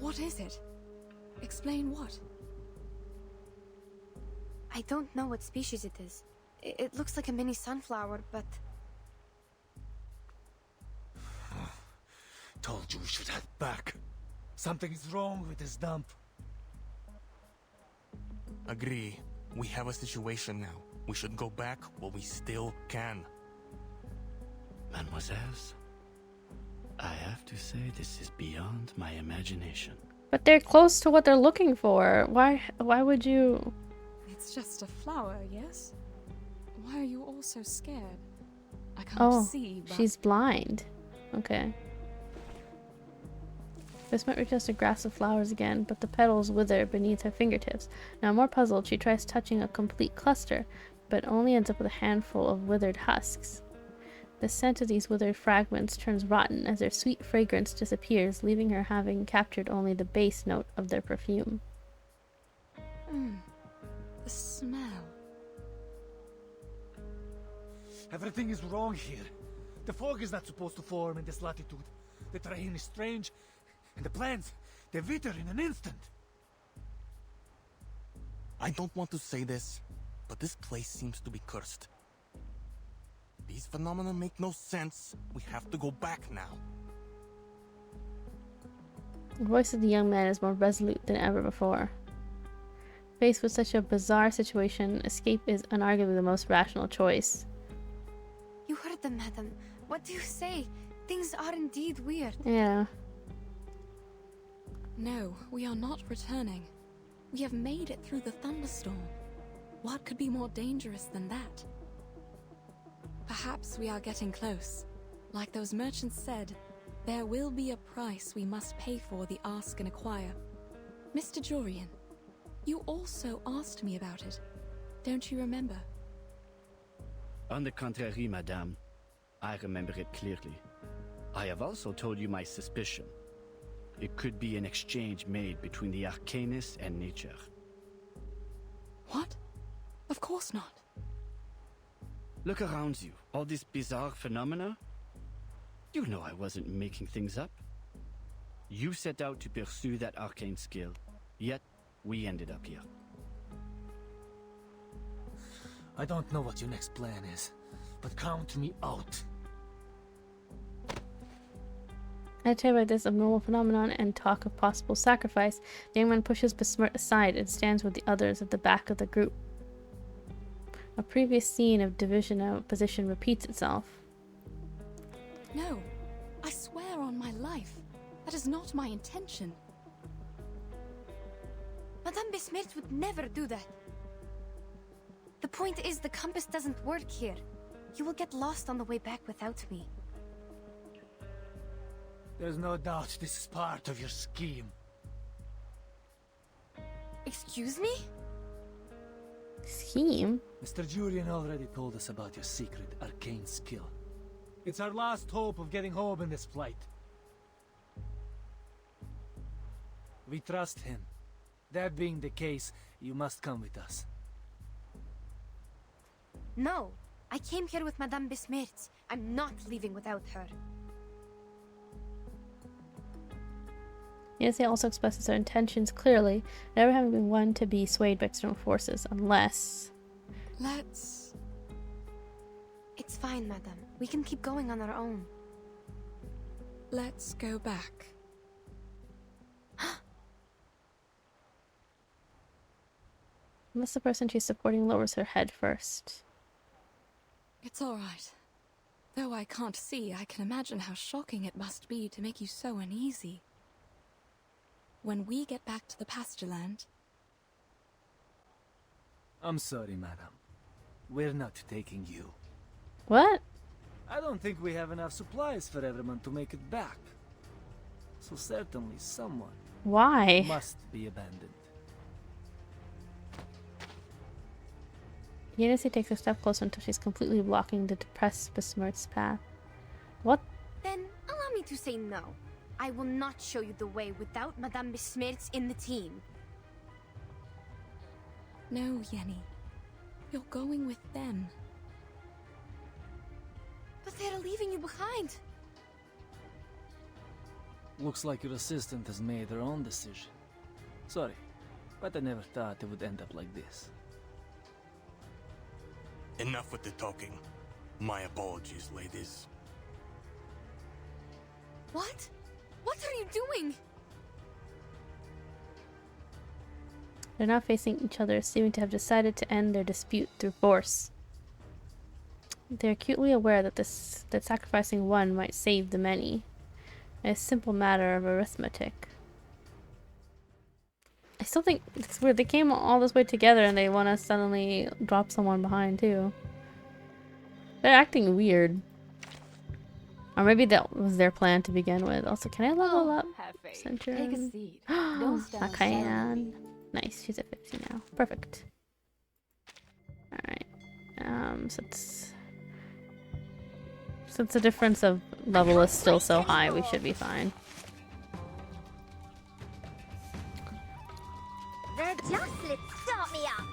What is it? Explain what? I don't know what species it is. It looks like a mini sunflower, but... Told you we should head back. Something's wrong with this dump. Agree. We have a situation now. We should go back while we still can. Mademoiselles, I have to say this is beyond my imagination. But they're close to what they're looking for. Why would you... It's just a flower, yes? Why are you all so scared? I can't see, but... she's blind. Okay. This might be just a grass of flowers again, but the petals wither beneath her fingertips. Now more puzzled, she tries touching a complete cluster, but only ends up with a handful of withered husks. The scent of these withered fragments turns rotten as their sweet fragrance disappears, leaving her having captured only the base note of their perfume. The smell. Everything is wrong here. The fog is not supposed to form in this latitude. The terrain is strange, and the plants, they wither in an instant. I don't want to say this, but this place seems to be cursed. These phenomena make no sense. We have to go back now. The voice of the young man is more resolute than ever before. Faced with such a bizarre situation, escape is unarguably the most rational choice. You heard them, madam. What do you say? Things are indeed weird. Yeah. No, we are not returning. We have made it through the thunderstorm. What could be more dangerous than that? Perhaps we are getting close. Like those merchants said, there will be a price we must pay for the ask and acquire. Mr. Jorian, you also asked me about it. Don't you remember? On the contrary, madame. I remember it clearly. I have also told you my suspicion. It could be an exchange made between the arcanist and nature. What? Of course not. Look around you. All this bizarre phenomena? You know I wasn't making things up. You set out to pursue that arcane skill, yet we ended up here. I don't know what your next plan is, but count me out. At a time like this abnormal phenomenon and talk of possible sacrifice, the young man pushes Besmirch aside and stands with the others at the back of the group. A previous scene of division of position repeats itself. No, I swear on my life. That is not my intention. Madame Besmirch would never do that. The point is, the compass doesn't work here. You will get lost on the way back without me. There's no doubt this is part of your scheme. Excuse me? Scheme? Mr. Jurian already told us about your secret arcane skill. It's our last hope of getting home in this flight. We trust him. That being the case, you must come with us. No, I came here with Madame Besmirch. I'm not leaving without her. Yennefer also expresses her intentions clearly, never having been one to be swayed by external forces, unless... Let's... It's fine, madame. We can keep going on our own. Let's go back. Unless the person she's supporting lowers her head first. It's all right. Though I can't see, I can imagine how shocking it must be to make you so uneasy. When we get back to the pasture land... I'm sorry, madam. We're not taking you. What? I don't think we have enough supplies for everyone to make it back. So certainly someone Why? must be abandoned. Yennefer takes a step closer until she's completely blocking the depressed Besmirch's path. What? Then allow me to say no. I will not show you the way without Madame Besmirch in the team. No, Yenny. You're going with them. But they're leaving you behind. Looks like your assistant has made her own decision. Sorry, but I never thought it would end up like this. Enough with the talking. My apologies, ladies. What? What are you doing? They're now facing each other, seeming to have decided to end their dispute through force. They're acutely aware that that sacrificing one might save the many. A simple matter of arithmetic. I still think it's weird. They came all this way together and they want to suddenly drop someone behind too. They're acting weird. Or maybe that was their plan to begin with. Also, can I level up? Center. Take a seat. Don't stand I can. Nice, she's at 50 now. Perfect. Alright. So it's... Since the difference of level is still so high, we should be fine. They're just let's start me up.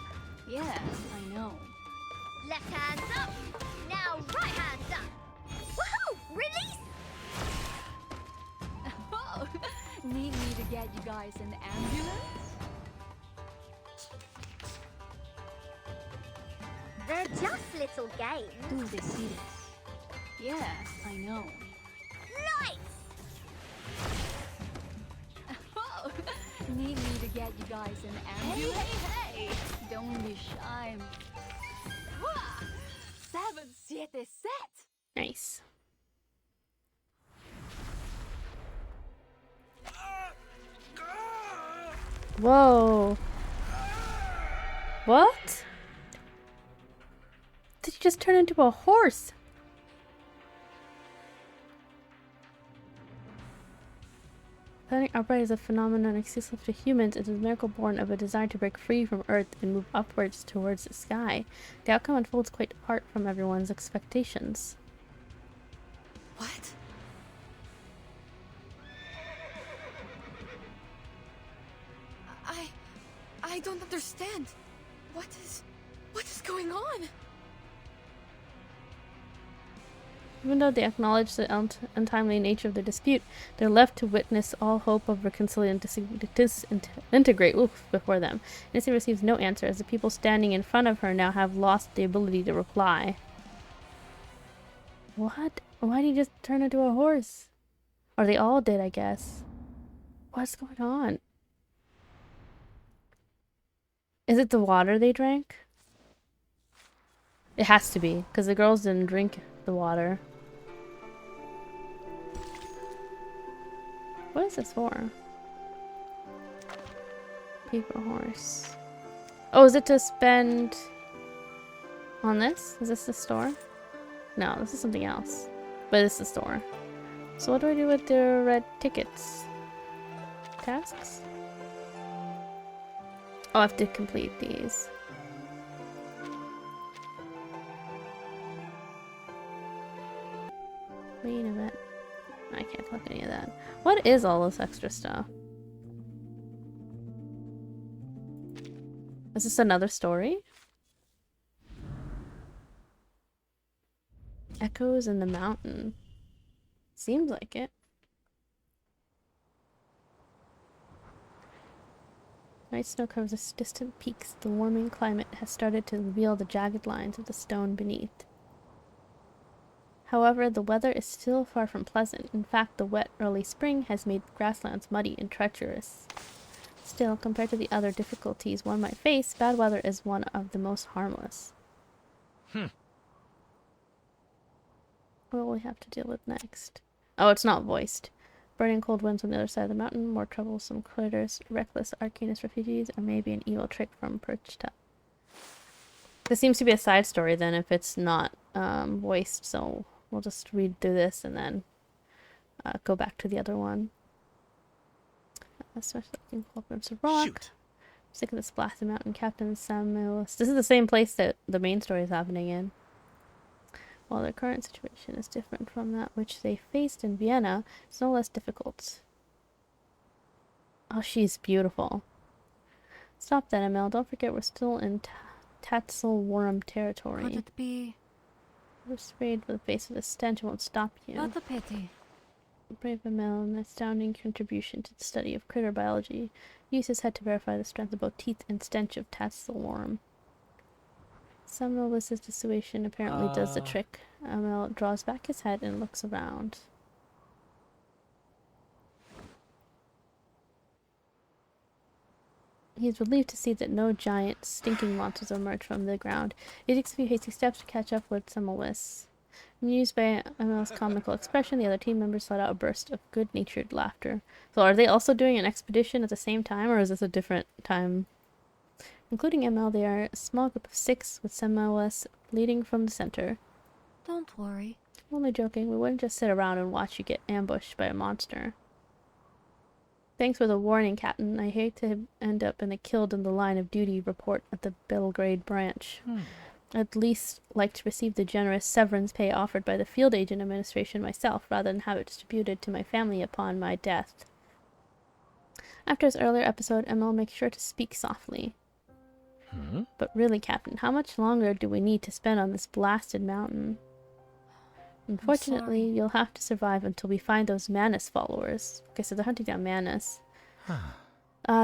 Yeah, I know. Left hands up. Now right hands up. Woohoo! Release! Oh, need me to get you guys an ambulance? They're just little games. Ooh, they see this. Yeah, I know. Nice! Oh, need me to get you guys an ambulance? Hey, don't be shy. 7, 7, set. Nice. Whoa. What? Did you just turn into a horse? Planet upright is a phenomenon exclusive to humans. It is a miracle born of a desire to break free from Earth and move upwards towards the sky. The outcome unfolds quite apart from everyone's expectations. What? I don't understand. What is going on? Even though they acknowledge the untimely nature of the dispute, they're left to witness all hope of reconciliation disintegrate before them. Nancy receives no answer, as the people standing in front of her now have lost the ability to reply. What? Why did he just turn into a horse? Or they all did, I guess. What's going on? Is it the water they drank? It has to be, because the girls didn't drink the water. What is this for? Paper horse. Oh, is it to spend on this? Is this the store? No, this is something else. But it's the store. So what do I do with the red tickets? Tasks? Oh, I have to complete these. Wait a minute. I can't click any of that. What is all this extra stuff? Is this another story? Echoes in the mountain. Seems like it. Night snow covers the distant peaks. The warming climate has started to reveal the jagged lines of the stone beneath. However, the weather is still far from pleasant. In fact, the wet early spring has made grasslands muddy and treacherous. Still, compared to the other difficulties one might face, bad weather is one of the most harmless. What will we have to deal with next? Oh, it's not voiced. Burning cold winds on the other side of the mountain, more troublesome critters, reckless arcanist refugees, or maybe an evil trick from Perchta. This seems to be a side story then if it's not voiced, so we'll just read through this and then go back to the other one. Especially culprits of rock. Shoot. Sick of the splash of the mountain, Captain Samuels. This is the same place that the main story is happening in. While their current situation is different from that which they faced in Vienna, it's no less difficult. Oh, she's beautiful. Stop that, Emil. Don't forget we're still in Tatzelworm territory. Could it be? We're sprayed with the face of the stench won't stop you. Not a pity. Brave Emil, an astounding contribution to the study of critter biology, used his head to verify the strength of both teeth and stench of Tatzelworm. Samuel was his situation apparently does the trick. Emil draws back his head and looks around. He is relieved to see that no giant, stinking monsters emerge from the ground. He takes a few hasty steps to catch up with Semmelweis. Amused by Emil's comical expression, the other team members let out a burst of good-natured laughter. So are they also doing an expedition at the same time, or is this a different time? Including Emil, they are a small group of 6, with Semmelweis leading from the center. Don't worry. I'm only joking. We wouldn't just sit around and watch you get ambushed by a monster. Thanks for the warning, Captain. I hate to end up in a killed in the line of duty report at the Belgrade branch. I'd least like to receive the generous severance pay offered by the field agent administration myself, rather than have it distributed to my family upon my death. After his earlier episode, Emil makes sure to speak softly. But really, Captain, how much longer do we need to spend on this blasted mountain? Unfortunately, you'll have to survive until we find those Manus followers. Okay, so they're hunting down Manus.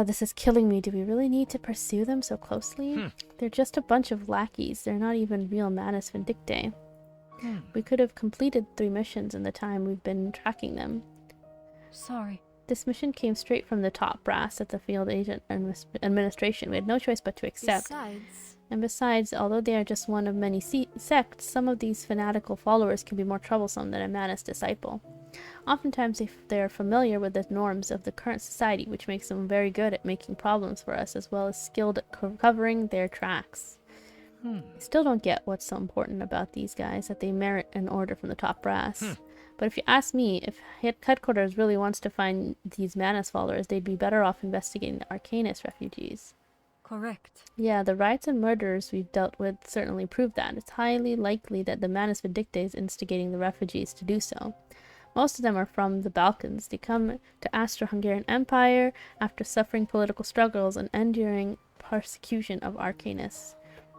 This is killing me. Do we really need to pursue them so closely? They're just a bunch of lackeys. They're not even real Manus Vindictae. We could have completed 3 missions in the time we've been tracking them. Sorry. This mission came straight from the top brass at the field agent administration. We had no choice but to accept. Besides, although they are just one of many sects, some of these fanatical followers can be more troublesome than a Manus disciple. Oftentimes they are familiar with the norms of the current society, which makes them very good at making problems for us, as well as skilled at covering their tracks. I still don't get what's so important about these guys, that they merit an order from the top brass. But if you ask me, if headquarters really wants to find these Manus followers, they'd be better off investigating the Arcanus refugees. Correct. Yeah, the riots and murders we've dealt with certainly prove that. It's highly likely that the Manus Vindictae is instigating the refugees to do so. Most of them are from the Balkans. They come to Austro-Hungarian Empire after suffering political struggles and enduring persecution of Arcanus.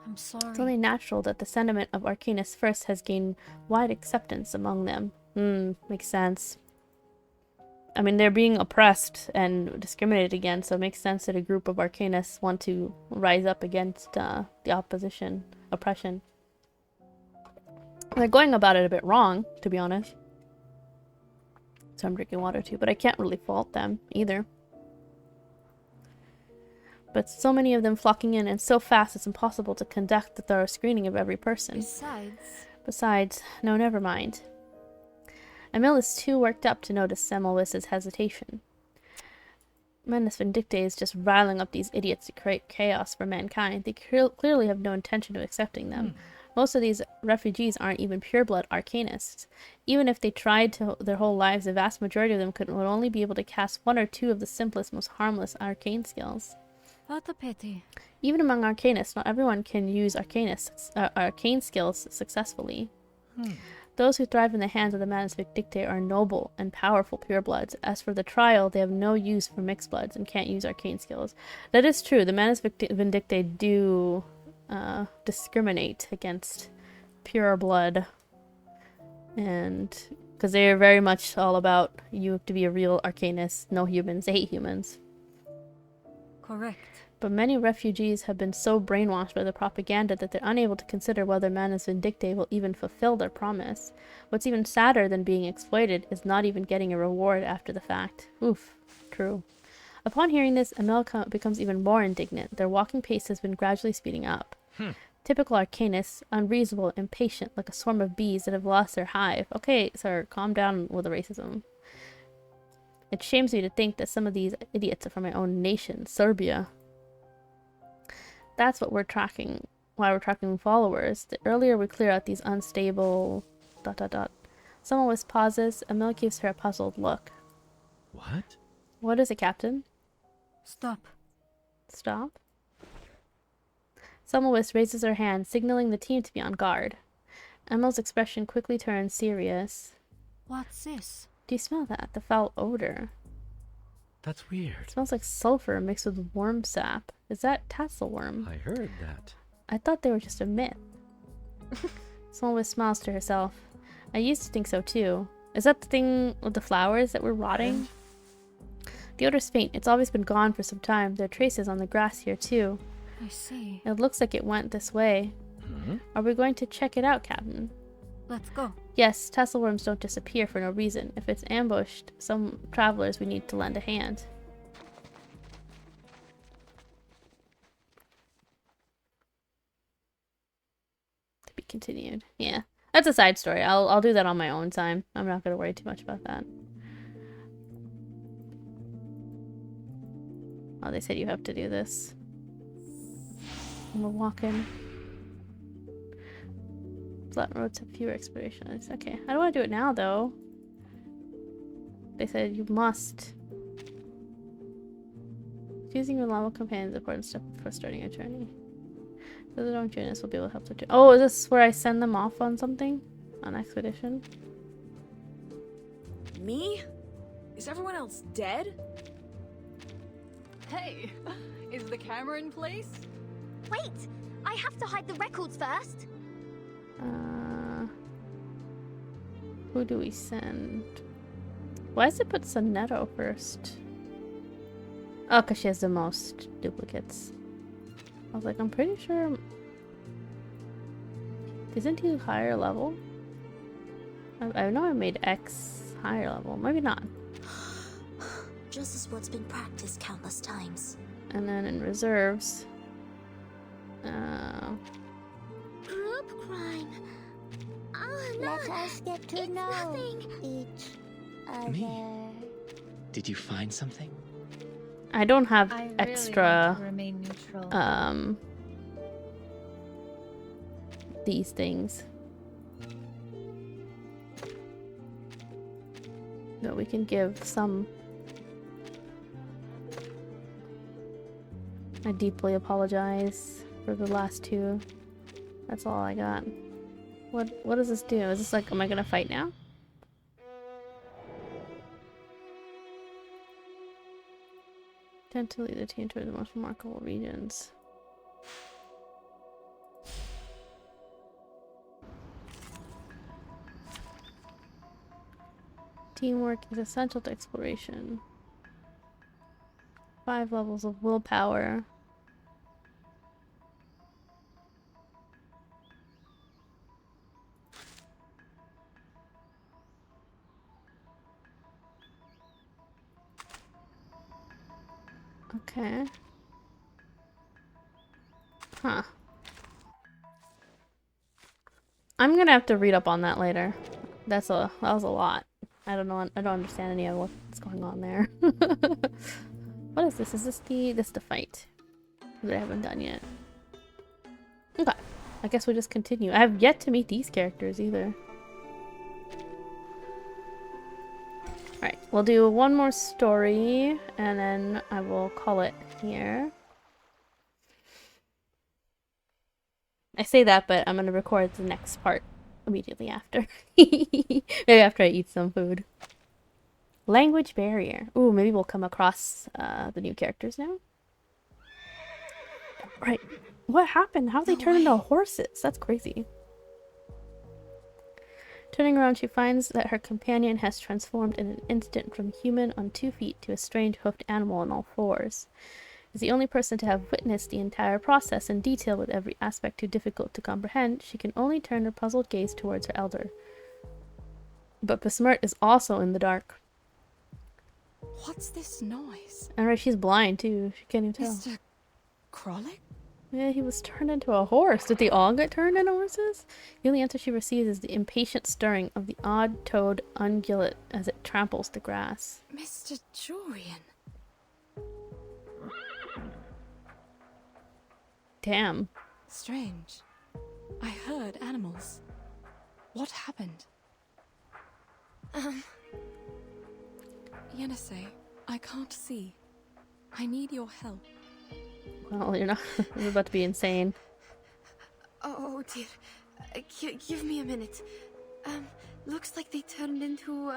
I'm sorry. It's only natural that the sentiment of Arcanus first has gained wide acceptance among them. Makes sense. I mean, they're being oppressed and discriminated against, so it makes sense that a group of Arcanists want to rise up against the oppression. They're going about it a bit wrong, to be honest. So I'm drinking water too, but I can't really fault them either. But so many of them flocking in and so fast it's impossible to conduct a thorough screening of every person. Besides, no, never mind. Emil is too worked up to notice Semmelweis's hesitation. Manus Vindictae is just riling up these idiots to create chaos for mankind. They clearly have no intention of accepting them. Most of these refugees aren't even pureblood arcanists. Even if they tried their whole lives, the vast majority of them would only be able to cast 1 or 2 of the simplest, most harmless arcane skills. What a pity. Even among arcanists, not everyone can use arcane skills successfully. Those who thrive in the hands of the Manus Vindictae are noble and powerful purebloods. As for the trial, they have no use for mixed bloods and can't use arcane skills. That is true. The Manus Vindictae do discriminate against pure blood, and because they are very much all about you have to be a real arcanist. No humans, hate humans. Correct. But many refugees have been so brainwashed by the propaganda that they're unable to consider whether Manus Vindictae will even fulfill their promise. What's even sadder than being exploited is not even getting a reward after the fact. Oof, true. Upon hearing this, Emil becomes even more indignant. Their walking pace has been gradually speeding up. Typical arcanists, unreasonable, impatient, like a swarm of bees that have lost their hive. Okay, sir, calm down with the racism. It shames me to think that some of these idiots are from my own nation, Serbia. That's what we're tracking, why we're tracking followers. The earlier we clear out these unstable... ... Semmelweis pauses. Emil gives her a puzzled look. What? What is it, Captain? Stop. Stop? Semmelweis raises her hand, signaling the team to be on guard. Emil's expression quickly turns serious. What's this? Do you smell that? The foul odor. That's weird. It smells like sulfur mixed with worm sap. Is that tasselworm? I heard that. I thought they were just a myth. Semmelweis smiles to herself. I used to think so too. Is that the thing with the flowers that were rotting? The odor's faint. It's always been gone for some time. There are traces on the grass here too. I see. It looks like it went this way. Are we going to check it out, Captain? Let's go. Yes, tasselworms don't disappear for no reason. If it's ambushed, some travelers we need to lend a hand. To be continued. Yeah. That's a side story. I'll do that on my own time. I'm not going to worry too much about that. Oh, they said you have to do this. And we're walking. Flat roads have fewer explorations. Okay, I don't want to do it now, though. They said you must. Choosing your lawful companion is an important step before starting a journey. The don't join us will be able to help them. Oh, is this where I send them off on something? On expedition? Me? Is everyone else dead? Hey, is the camera in place? Wait, I have to hide the records first. Who do we send? Why does it put Sonetto first? Oh, because she has the most duplicates. I was like, I'm pretty sure... Isn't he higher level? I know I made X higher level. Maybe not. Just as what's been practiced countless times. And then in reserves... Group crime. Oh, no. Let us get to It's know nothing. each other. Me? Did you find something? I don't have I really extra... want to remain neutral. These things. No, we can give some... I deeply apologize for the last two. That's all I got. What does this do? Is this like, am I gonna fight now? Tend to lead the team toward the most remarkable regions. Teamwork is essential to exploration. 5 levels of willpower. Okay. Huh. I'm gonna have to read up on that later. That was a lot. I don't know. I don't understand any of what's going on there. What is this? Is this the fight that I haven't done yet? Okay. I guess we'll just continue. I have yet to meet these characters either. Alright, we'll do one more story and then I will call it here. I say that, but I'm gonna record the next part immediately after. Maybe after I eat some food. Language barrier. Ooh, maybe we'll come across the new characters now. Right. What happened? How did they turn into horses? That's crazy. Turning around, she finds that her companion has transformed in an instant from human on 2 feet to a strange hoofed animal on all 4s. As the only person to have witnessed the entire process in detail with every aspect too difficult to comprehend, she can only turn her puzzled gaze towards her elder. But Besmert is also in the dark. What's this noise? And right, she's blind too. She can't even tell. Mr. Krolek? Yeah, he was turned into a horse. Did they all get turned into horses? The only answer she receives is the impatient stirring of the odd-toed ungulate as it tramples the grass. Mr. Jorian. Damn. Strange. I heard animals. What happened? Yenisei, I can't see. I need your help. Well, you're not. This is about to be insane. Oh dear. Give me a minute. Looks like they turned into,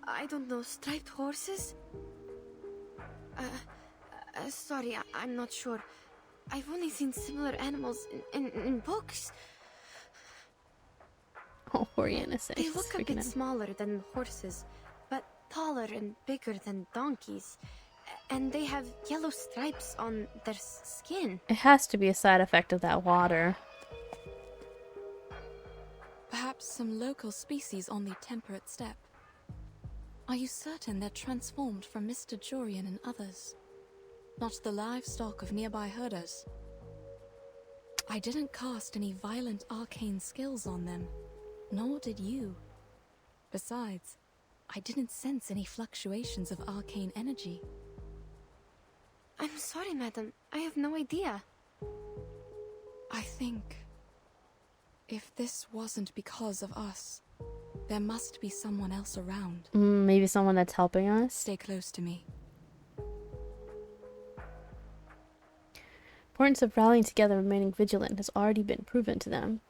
I don't know, striped horses? Sorry, I'm not sure. I've only seen similar animals in books. Oh, poor Yenisei. They look a bit smaller than horses, but taller and bigger than donkeys. And they have yellow stripes on their skin. It has to be a side effect of that water. Perhaps some local species on the temperate steppe. Are you certain they're transformed from Mr. Jorian and others? Not the livestock of nearby herders? I didn't cast any violent arcane skills on them, nor did you. Besides, I didn't sense any fluctuations of arcane energy. I'm sorry, madam. I have no idea. I think if this wasn't because of us, there must be someone else around. Maybe someone that's helping us? Stay close to me. importance of rallying together and remaining vigilant has already been proven to them.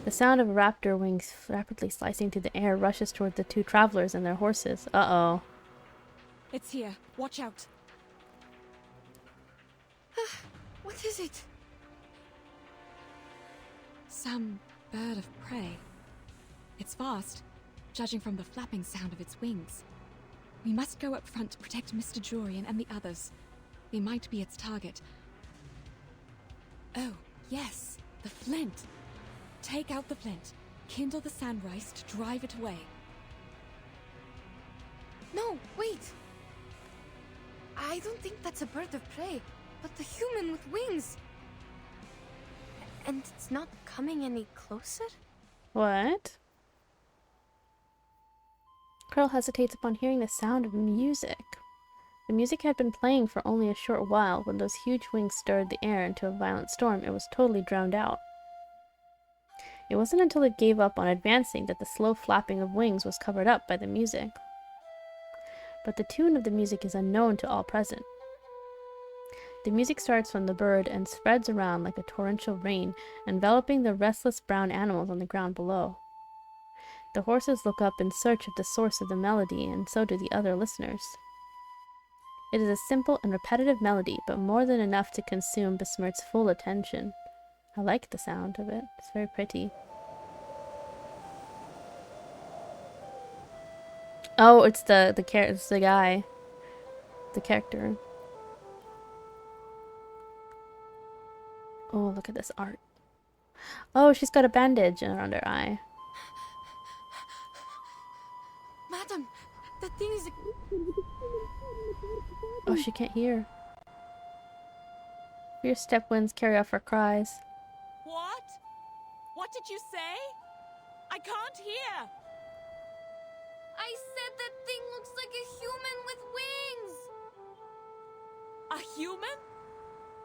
The sound of raptor wings rapidly slicing through the air rushes toward the two travelers and their horses. Uh-oh. It's here. Watch out. What is it? Some bird of prey. It's fast, judging from the flapping sound of its wings. We must go up front to protect Mr. Jorian and the others. We might be its target. Oh, yes, the flint. Take out the flint, kindle the sandrice to drive it away. No, wait. I don't think that's a bird of prey, but the human with wings. And it's not coming any closer? What? Curl hesitates upon hearing the sound of music. The music had been playing for only a short while. When those huge wings stirred the air into a violent storm, it was totally drowned out. It wasn't until it gave up on advancing that the slow flapping of wings was covered up by the music. But the tune of the music is unknown to all present. The music starts from the bird and spreads around like a torrential rain, enveloping the restless brown animals on the ground below. The horses look up in search of the source of the melody, and so do the other listeners. It is a simple and repetitive melody, but more than enough to consume Besmirt's full attention. I like the sound of it. It's very pretty. Oh, it's the guy. The character. Oh, look at this art. Oh, she's got a bandage around her eye. Madam, the thing is... Oh, she can't hear. Fierce step winds carry off her cries. What? What did you say? I can't hear. I said that thing looks like a human with wings. A human?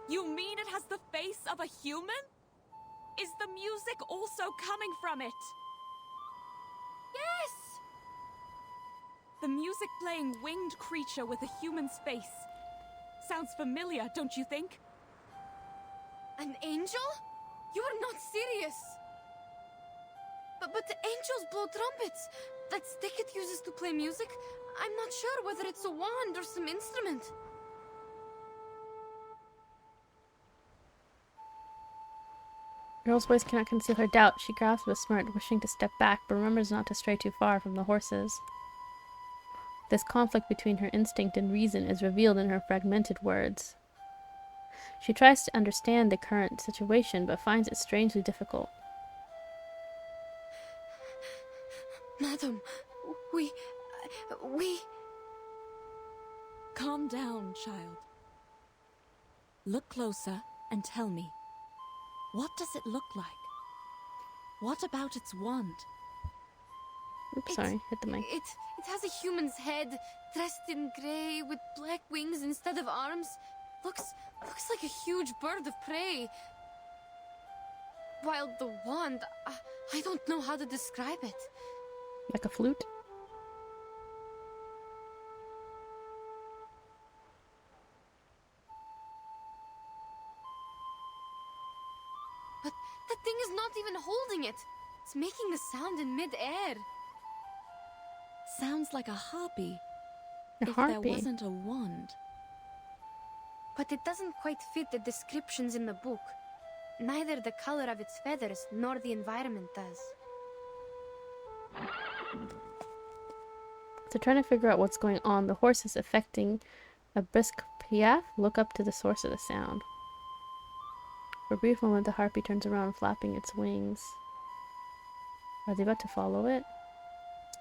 You mean it has the face of a human? Is the music also coming from it? Yes! The music playing winged creature with a human's face. Sounds familiar, don't you think? An angel? You are not serious. But the angels blow trumpets that Stickit uses to play music. I'm not sure whether it's a wand or some instrument. Girl's voice cannot conceal her doubt. She grasps Besmirt, wishing to step back, but remembers not to stray too far from the horses. This conflict between her instinct and reason is revealed in her fragmented words. She tries to understand the current situation, but finds it strangely difficult. Madam, we... Calm down, child. Look closer and tell me. What does it look like? What about its wand? Oops, sorry, hit the mic. It has a human's head, dressed in grey, with black wings instead of arms. Looks like a huge bird of prey. While the wand, I don't know how to describe it. Like a flute? But the thing is not even holding it. It's making a sound in mid-air. Sounds like a harpy. A if harpy? there wasn't a wand. But it doesn't quite fit the descriptions in the book. Neither the color of its feathers nor the environment does. So trying to figure out what's going on, the horses affecting a brisk piaffe look up to the source of the sound. For a brief moment, the harpy turns around, flapping its wings. Are they about to follow it?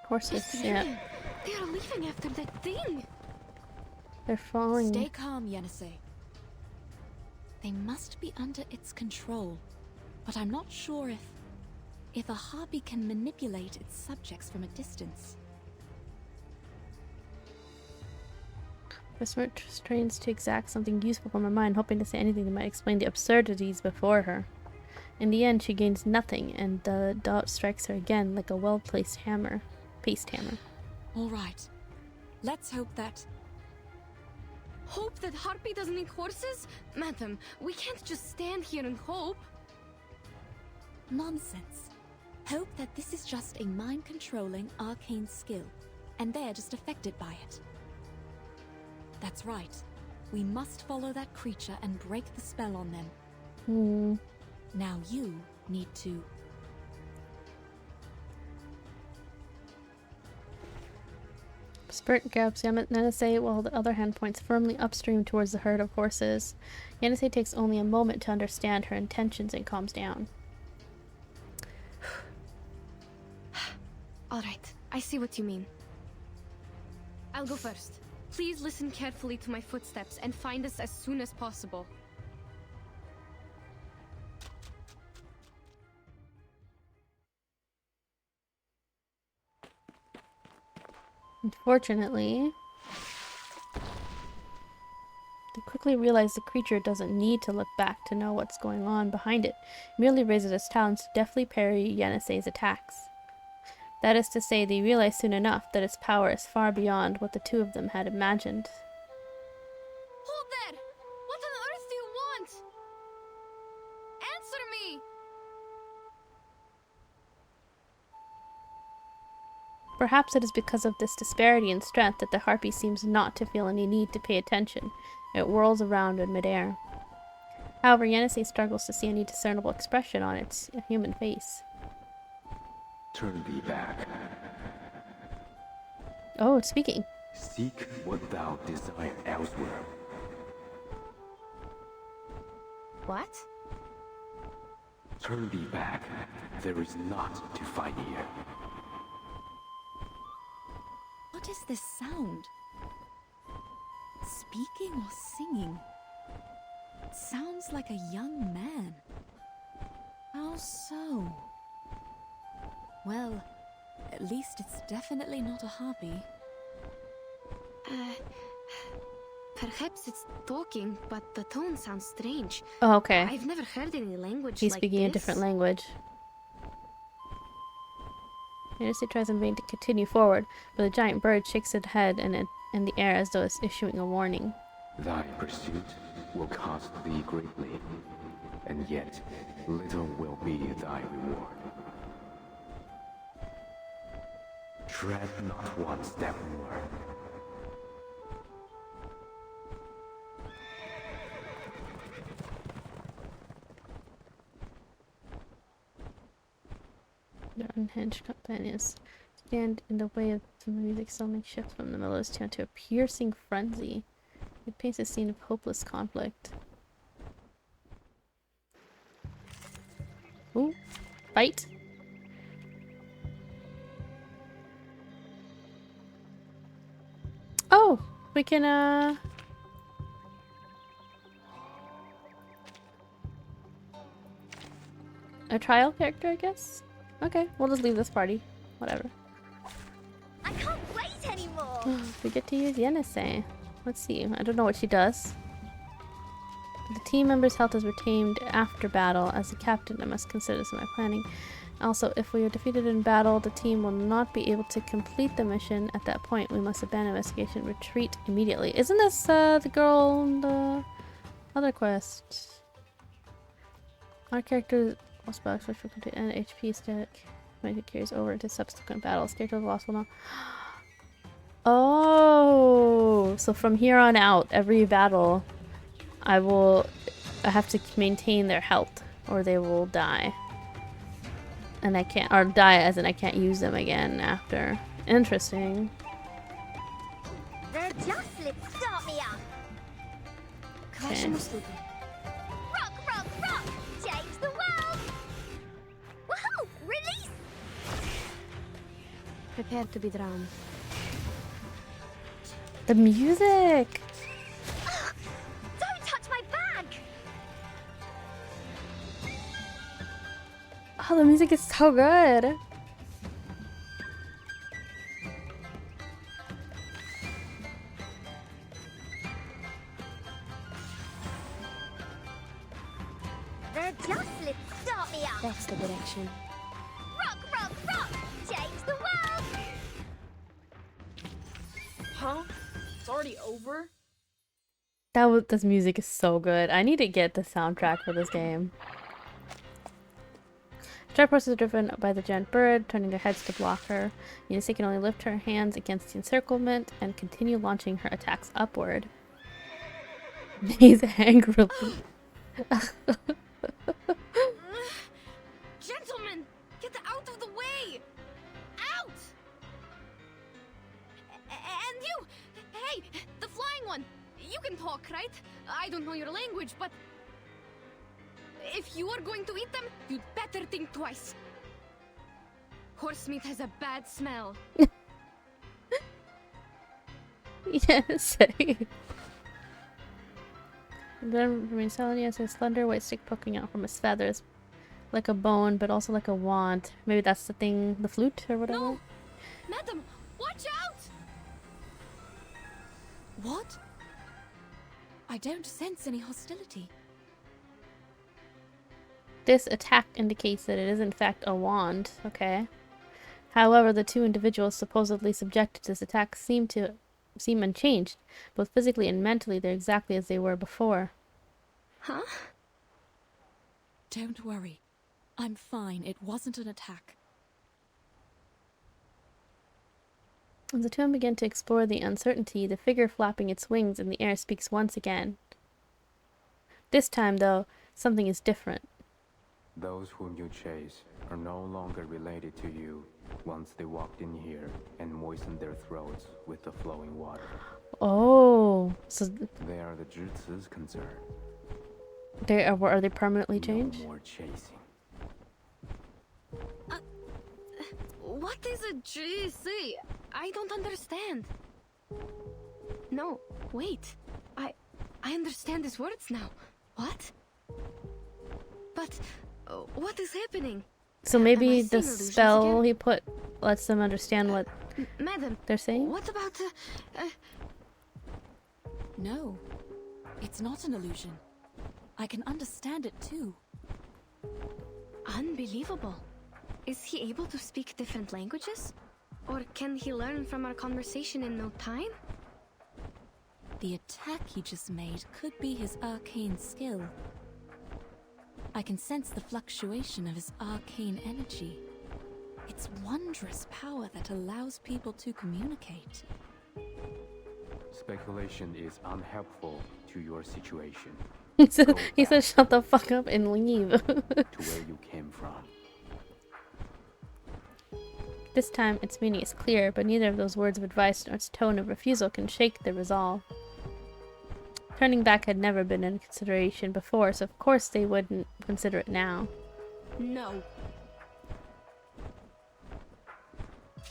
Horses, yeah. They are leaving after that thing. They're following. Stay calm, Yenisei. They must be under its control, but I'm not sure if a harpy can manipulate its subjects from a distance. Besmirt strains to exact something useful from her mind, hoping to say anything that might explain the absurdities before her. In the end, she gains nothing, and the doubt strikes her again like a well-placed hammer. Paced hammer. All right. Let's hope that... Hope that Harpy doesn't need horses? Madam, we can't just stand here and hope. Nonsense. Hope that this is just a mind-controlling arcane skill, and they're just affected by it. That's right. We must follow that creature and break the spell on them. Now you need to... Spurt grabs Yenisei while the other hand points firmly upstream towards the herd of horses. Yenisei takes only a moment to understand her intentions and calms down. All right, I see what you mean. I'll go first. Please listen carefully to my footsteps and find us as soon as possible. Unfortunately, they quickly realize the creature doesn't need to look back to know what's going on behind it. It merely raises its talons to deftly parry Yenisei's attacks. That is to say, they realize soon enough that its power is far beyond what the two of them had imagined. Hold there! What on earth do you want? Answer me! Perhaps it is because of this disparity in strength that the harpy seems not to feel any need to pay attention. It whirls around in midair. However, Yenisei struggles to see any discernible expression on its human face. Turn thee back. Oh, it's speaking. Seek what thou desire elsewhere. What? Turn thee back. There is naught to find here. What is this sound? Speaking or singing? It sounds like a young man. How so? Well, at least it's definitely not a harpy. Perhaps it's talking, but the tone sounds strange. Oh, okay. I've never heard any language He's like speaking this. a different language. Yenisei tries in vain to continue forward, but the giant bird shakes its head in the air as though it's issuing a warning. Thy pursuit will cost thee greatly, and yet little will be thy reward. Tread not one step more. The unhinged companions stand in the way of the music, suddenly shifts from the melodious tune to a piercing frenzy. It paints a scene of hopeless conflict. Ooh, fight! Oh, we can a trial character, I guess? Okay, we'll just leave this party. Whatever. I can't wait anymore. We get to use Yenisei. Let's see. I don't know what she does. The team member's health is retained after battle. As the captain, I must consider this in my planning. Also, if we are defeated in battle, the team will not be able to complete the mission. At that point, we must abandon investigation and retreat immediately. Isn't this the girl in the other quest? Our character lost by which will complete an HP static. When it carries over into subsequent battles. Characters lost will not. Oh, so from here on out, every battle, I have to maintain their health, or they will die. And I can't, or die as in I can't use them again after. Interesting. They're just let's start me up. Okay. Rock, rock, rock! Change the world! Woohoo! Release! Prepare to be drowned. The music! Don't touch my bag! Oh, the music is so good! They're just let's start me up. That's the direction. Rock, rock, rock! Change the world! Huh? It's already over? This music is so good. I need to get the soundtrack for this game. Sharp horses are driven by the giant bird, turning their heads to block her. Yunisei can only lift her hands against the encirclement and continue launching her attacks upward. He's angrily. Gentlemen, get out of the way! Out! And you! Hey, the flying one! You can talk, right? I don't know your language, but if you are going to eat them, you'd better think twice. Horse meat has a bad smell. Yes. Then Miscellany has a slender white stick poking out from his feathers, like a bone, but also like a wand. Maybe that's the thing, the flute or whatever. No, madam, watch out! What? I don't sense any hostility. This attack indicates that it is in fact a wand. Okay. However, the two individuals supposedly subjected to this attack seem unchanged. Both physically and mentally, they're exactly as they were before. Huh? Don't worry. I'm fine. It wasn't an attack. As the two begin to explore the uncertainty, the figure flapping its wings in the air speaks once again. This time, though, something is different. Those whom you chase are no longer related to you once they walked in here and moistened their throats with the flowing water. Oh, so they are the jutsu's concern. Are they permanently changed? No more chasing. What is a GC? I don't understand. No, wait. I understand his words now. What? But what is happening? So maybe the spell he put lets them understand what Madam, they're saying? What about No, it's not an illusion. I can understand it too. Unbelievable. Is he able to speak different languages? Or can he learn from our conversation in no time? The attack he just made could be his arcane skill. I can sense the fluctuation of his arcane energy. It's wondrous power that allows people to communicate. Speculation is unhelpful to your situation. He said shut the fuck up and leave. To where you came from. This time its meaning is clear, but neither of those words of advice nor its tone of refusal can shake their resolve. Turning back had never been in consideration before, so of course they wouldn't consider it now. No.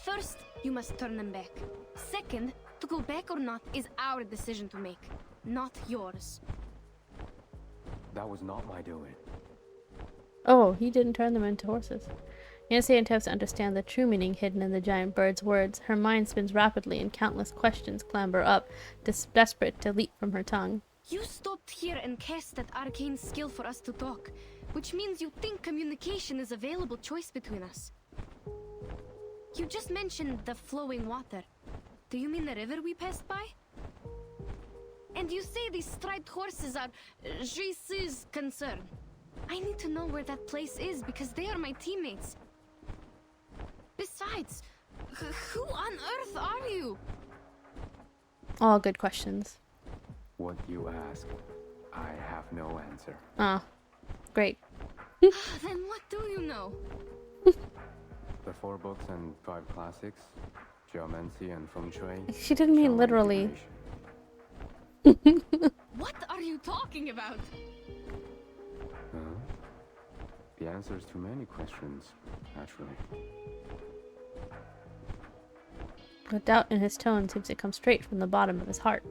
First, you must turn them back. Second, to go back or not is our decision to make, not yours. That was not my doing. Oh, he didn't turn them into horses. Yansei attempts to understand the true meaning hidden in the giant bird's words. Her mind spins rapidly and countless questions clamber up, desperate to leap from her tongue. You stopped here and cast that arcane skill for us to talk, which means you think communication is a available choice between us. You just mentioned the flowing water. Do you mean the river we passed by? And you say these striped horses are Jisu's concern. I need to know where that place is because they are my teammates. Besides, who on earth are you? All good questions. What you ask, I have no answer. Ah, great. Then what do you know? The 4 books and 5 classics, Geomancy and Feng Shui. She didn't mean literally. What are you talking about? The answers to many questions, naturally. The doubt in his tone seems to come straight from the bottom of his heart.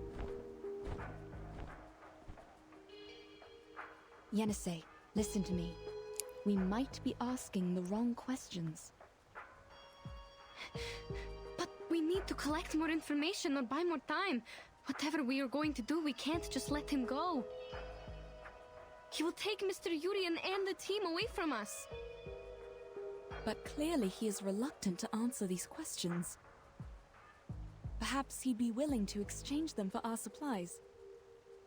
Yenisei, listen to me. We might be asking the wrong questions. But we need to collect more information or buy more time. Whatever we are going to do, we can't just let him go. He will take Mr. Yurien and the team away from us. But clearly he is reluctant to answer these questions. Perhaps he'd be willing to exchange them for our supplies.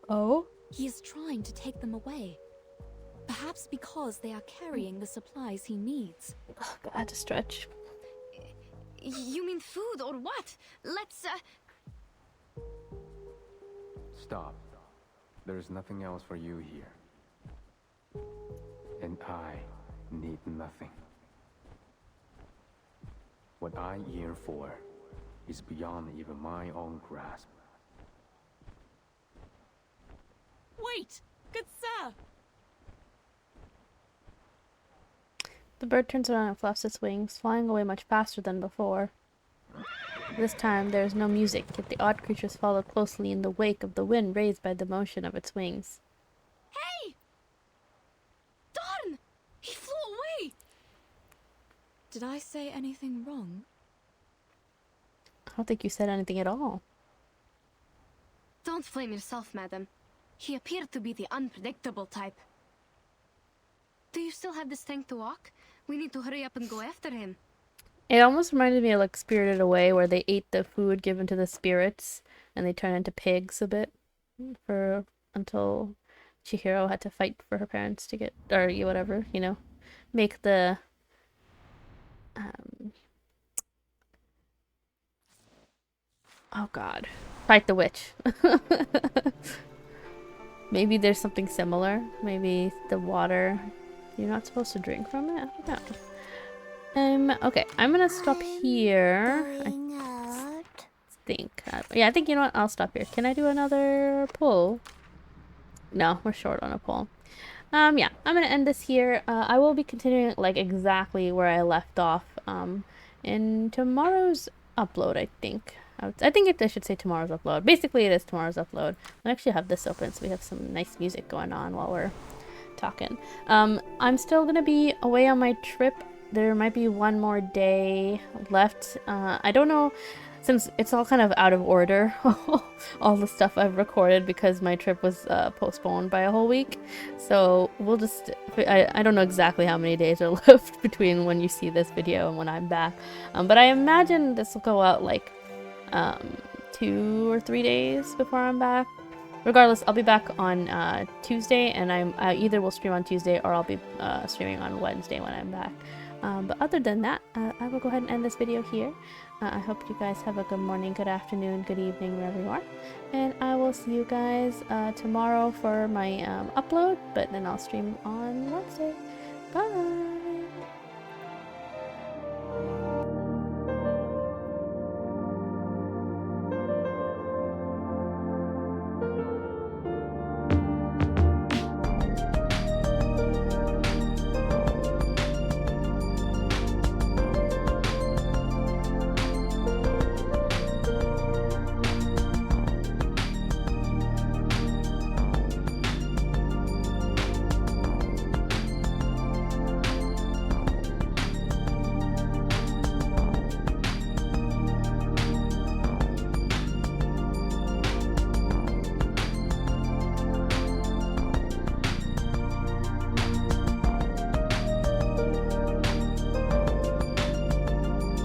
Oh? He is trying to take them away. Perhaps because they are carrying the supplies he needs. Oh, God, I had to stretch. You mean food or what? Let's, Stop. There's nothing else for you here. And I need nothing. What I yearn for is beyond even my own grasp. Wait! Good sir! The bird turns around and flaps its wings, flying away much faster than before. This time there is no music, yet the odd creatures follow closely in the wake of the wind raised by the motion of its wings. Hey! Darn! He flew away! Did I say anything wrong? I don't think you said anything at all. Don't blame yourself, madam. He appeared to be the unpredictable type. Do you still have the strength to walk? We need to hurry up and go after him. It almost reminded me of like Spirited Away, where they ate the food given to the spirits and they turn into pigs a bit until Chihiro had to fight for her parents to get, or whatever, you know, make the oh god, fight the witch. Maybe there's something similar. Maybe the water you're not supposed to drink from it. I don't know. Okay, I'm gonna stop here. I think. Yeah, I think, you know what? I'll stop here. Can I do another pull? No, we're short on a pull. Yeah, I'm gonna end this here. I will be continuing like exactly where I left off in tomorrow's upload, I think. I think I should say tomorrow's upload. Basically, it is tomorrow's upload. I actually have this open, so we have some nice music going on while we're talking. I'm still gonna be away on my trip. There might be one more day left. I don't know, since it's all kind of out of order, all the stuff I've recorded, because my trip was postponed by a whole week. So we'll just, I don't know exactly how many days are left between when you see this video and when I'm back. But I imagine this will go out like 2 or 3 days before I'm back. Regardless, I'll be back on Tuesday, and I either will stream on Tuesday or I'll be streaming on Wednesday when I'm back. But other than that, I will go ahead and end this video here. I hope you guys have a good morning, good afternoon, good evening, wherever you are. And I will see you guys tomorrow for my upload, but then I'll stream on Wednesday. Bye!